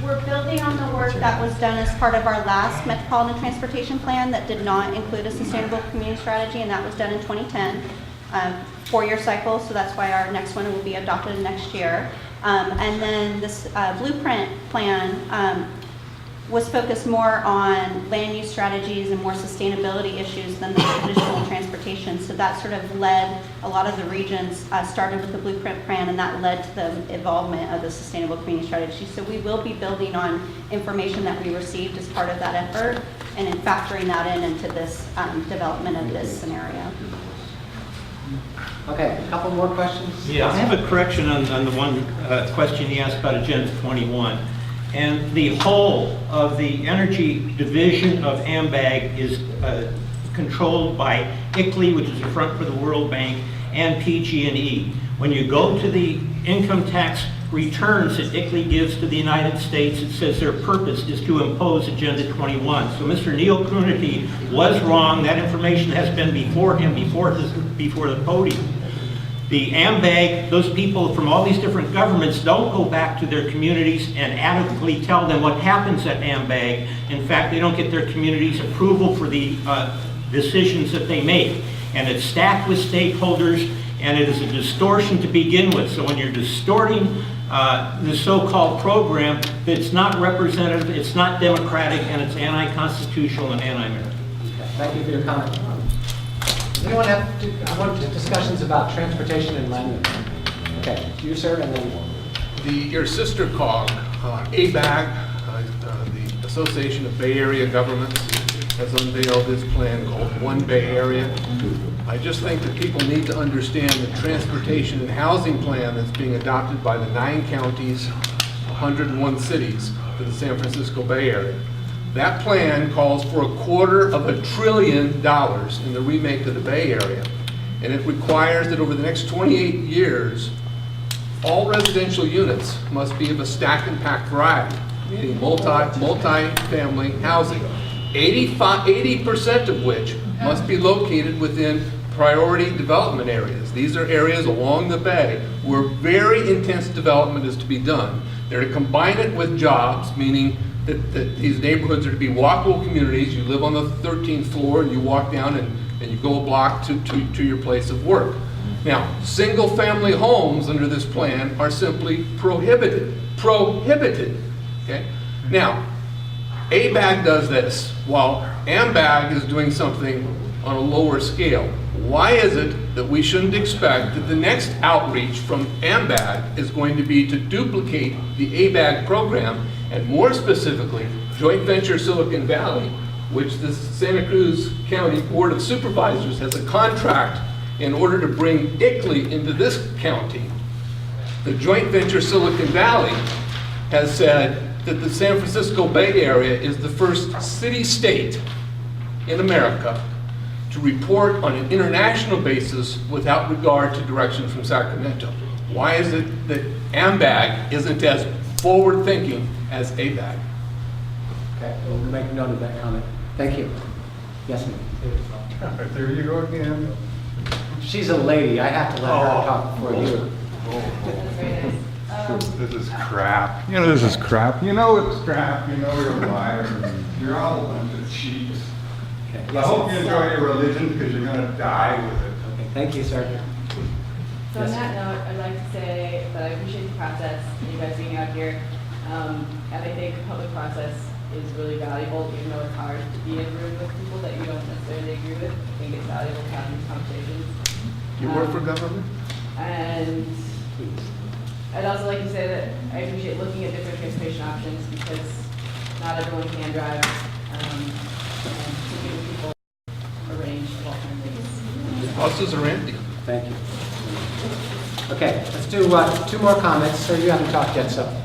We're building on the work that was done as part of our last Metropolitan Transportation Plan that did not include a sustainable community strategy, and that was done in 2010. 4-year cycle, so that's why our next one will be adopted next year. And then this blueprint plan was focused more on land use strategies and more sustainability issues than the traditional transportation. So that sort of led, a lot of the regions started with the blueprint plan, and that led to the involvement of the sustainable community strategy. So we will be building on information that we received as part of that effort and in factoring that into this development of this scenario. Okay, a couple more questions? Yeah, I have a correction on the one question you asked about Agenda 21. And the whole of the energy division of AMBAG is controlled by ICLEI, which is the front for the World Bank, and PG&E. When you go to the income tax returns that ICLEI gives to the United States, it says their purpose is to impose Agenda 21. So Mr. Neil Coonerty was wrong. That information has been before him, before the podium. The AMBAG, those people from all these different governments don't go back to their communities and adequately tell them what happens at AMBAG. In fact, they don't get their communities' approval for the decisions that they make. And it's stacked with stakeholders, and it is a distortion to begin with. So when you're distorting the so-called program, it's not representative, it's not democratic, and it's anti-constitutional and anti-American. Okay, thank you for your comment. Does anyone have discussions about transportation and land? Okay, you, sir, and then Your sister cog, ABAG, the Association of Bay Area Governments, has unveiled this plan called One Bay Area. I just think that people need to understand the transportation and housing plan that's being adopted by the 9 counties, 101 cities for the San Francisco Bay Area. That plan calls for $250 billion in the remake of the Bay Area. And it requires that over the next 28 years, all residential units must be of a stack and pack variety, meaning multi-family housing. 80% of which must be located within priority development areas. These are areas along the bay where very intense development is to be done. They're to combine it with jobs, meaning that these neighborhoods are to be walkable communities. You live on the 13th floor and you walk down and you go a block to your place of work. Now, single-family homes under this plan are simply prohibited. Prohibited. Okay? Now, AMBAG does this while AMBAG is doing something on a lower scale. Why is it that we shouldn't expect that the next outreach from AMBAG is going to be to duplicate the AMBAG program, and more specifically, Joint Venture Silicon Valley, which the Santa Cruz County Board of Supervisors has a contract in order to bring ICLEI into this county. The Joint Venture Silicon Valley has said that the San Francisco Bay Area is the first city-state in America to report on an international basis without regard to direction from Sacramento. Why is it that AMBAG isn't as forward-thinking as AMBAG? Okay, we'll make a note of that comment. Thank you. Yes, ma'am. Right there you go again. She's a lady. I have to let her talk before you. This is crap. You know this is crap. You know it's crap. You know you're a liar. You're all a bunch of cheats. Okay. I hope you enjoy your religion because you're going to die with it. Okay, thank you, sir. So on that note, I'd like to say that I appreciate the process and you guys being out here. And I think the public process is really valuable, even though it's hard to be in a room with people that you don't necessarily agree with. I think it's valuable to have these conversations. You work for government? And I'd also like to say that I appreciate looking at different transportation options because not everyone can drive. And to give people a range of alternatives. Buses are empty. Thank you. Okay, let's do 2 more comments. Sir, you haven't talked yet, so.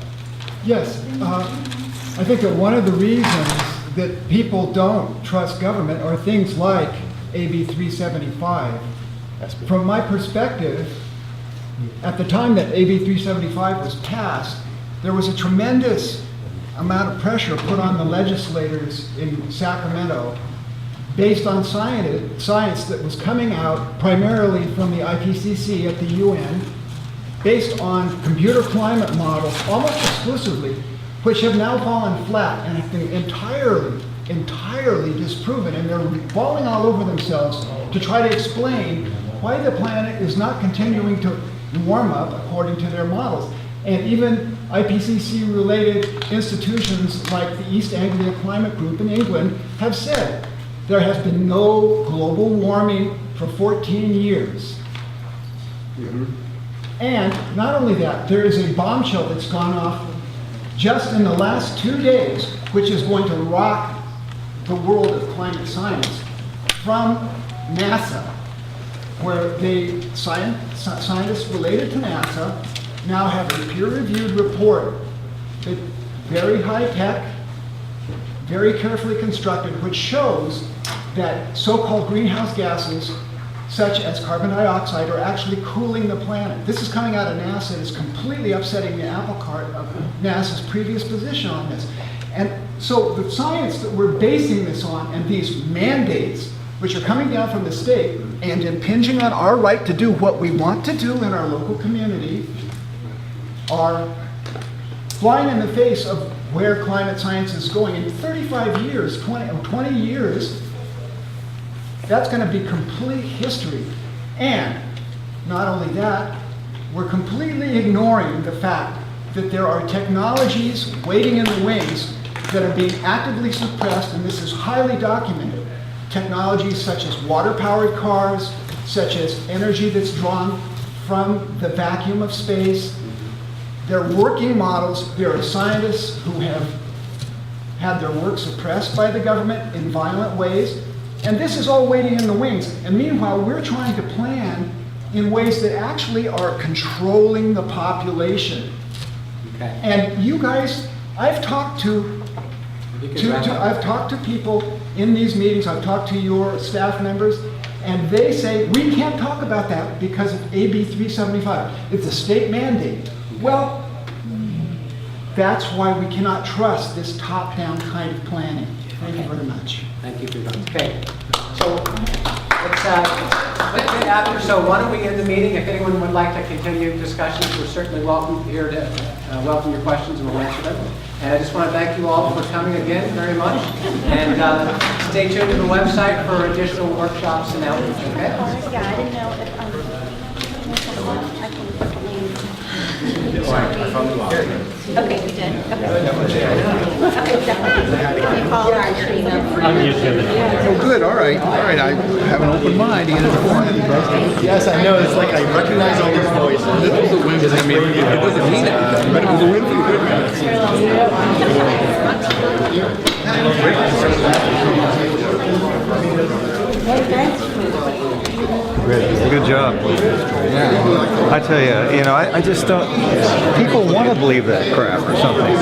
Yes, I think that one of the reasons that people don't trust government are things like AB 375. From my perspective, at the time that AB 375 was passed, there was a tremendous amount of pressure put on the legislators in Sacramento based on science that was coming out primarily from the IPCC at the UN, based on computer climate models almost exclusively, which have now fallen flat and have been entirely disproven, and they're falling all over themselves to try to explain why the planet is not continuing to warm up according to their models. And even IPCC-related institutions like the East Anglia Climate Group in England have said there has been no global warming for 14 years. And not only that, there is a bombshell that's gone off just in the last 2 days, which is going to rock the world of climate science, from NASA, where scientists related to NASA now have a peer-reviewed report, that very high-tech, very carefully constructed, which shows that so-called greenhouse gases, such as carbon dioxide, are actually cooling the planet. This is coming out of NASA. It's completely upsetting the apple cart of NASA's previous position on this. And so the science that we're basing this on, and these mandates, which are coming down from the state and impinging on our right to do what we want to do in our local community, are flying in the face of where climate science is going. In 35 years, 20 years, that's going to be complete history. And not only that, we're completely ignoring the fact that there are technologies waiting in the wings that are being actively suppressed, and this is highly documented. Technologies such as water-powered cars, such as energy that's drawn from the vacuum of space. They're working models. There are scientists who have had their work suppressed by the government in violent ways. And this is all waiting in the wings. And meanwhile, we're trying to plan in ways that actually are controlling the population. Okay. And you guys, I've talked to people in these meetings, I've talked to your staff members, and they say, we can't talk about that because of AB 375. It's a state mandate. Well, that's why we cannot trust this top-down kind of planning. Thank you very much. Thank you for your comments. Okay, so let's After, so why don't we end the meeting? If anyone would like to continue discussions, we're certainly welcome here to welcome your questions and we'll answer them. And I just want to thank you all for coming again very much. And stay tuned to the website for additional workshops and outreach, okay? Yeah, I didn't know if, I can put the link. Okay, you did? Okay. Okay, definitely. Can you follow our your email? Oh, good, all right. I have an open mind. Yes, I know, it's like I recognize all these voices. This was a win, because I mean, it doesn't mean anything, but it was a win for the good Good job. Yeah. I tell you, I just don't, people want to believe that crap or something.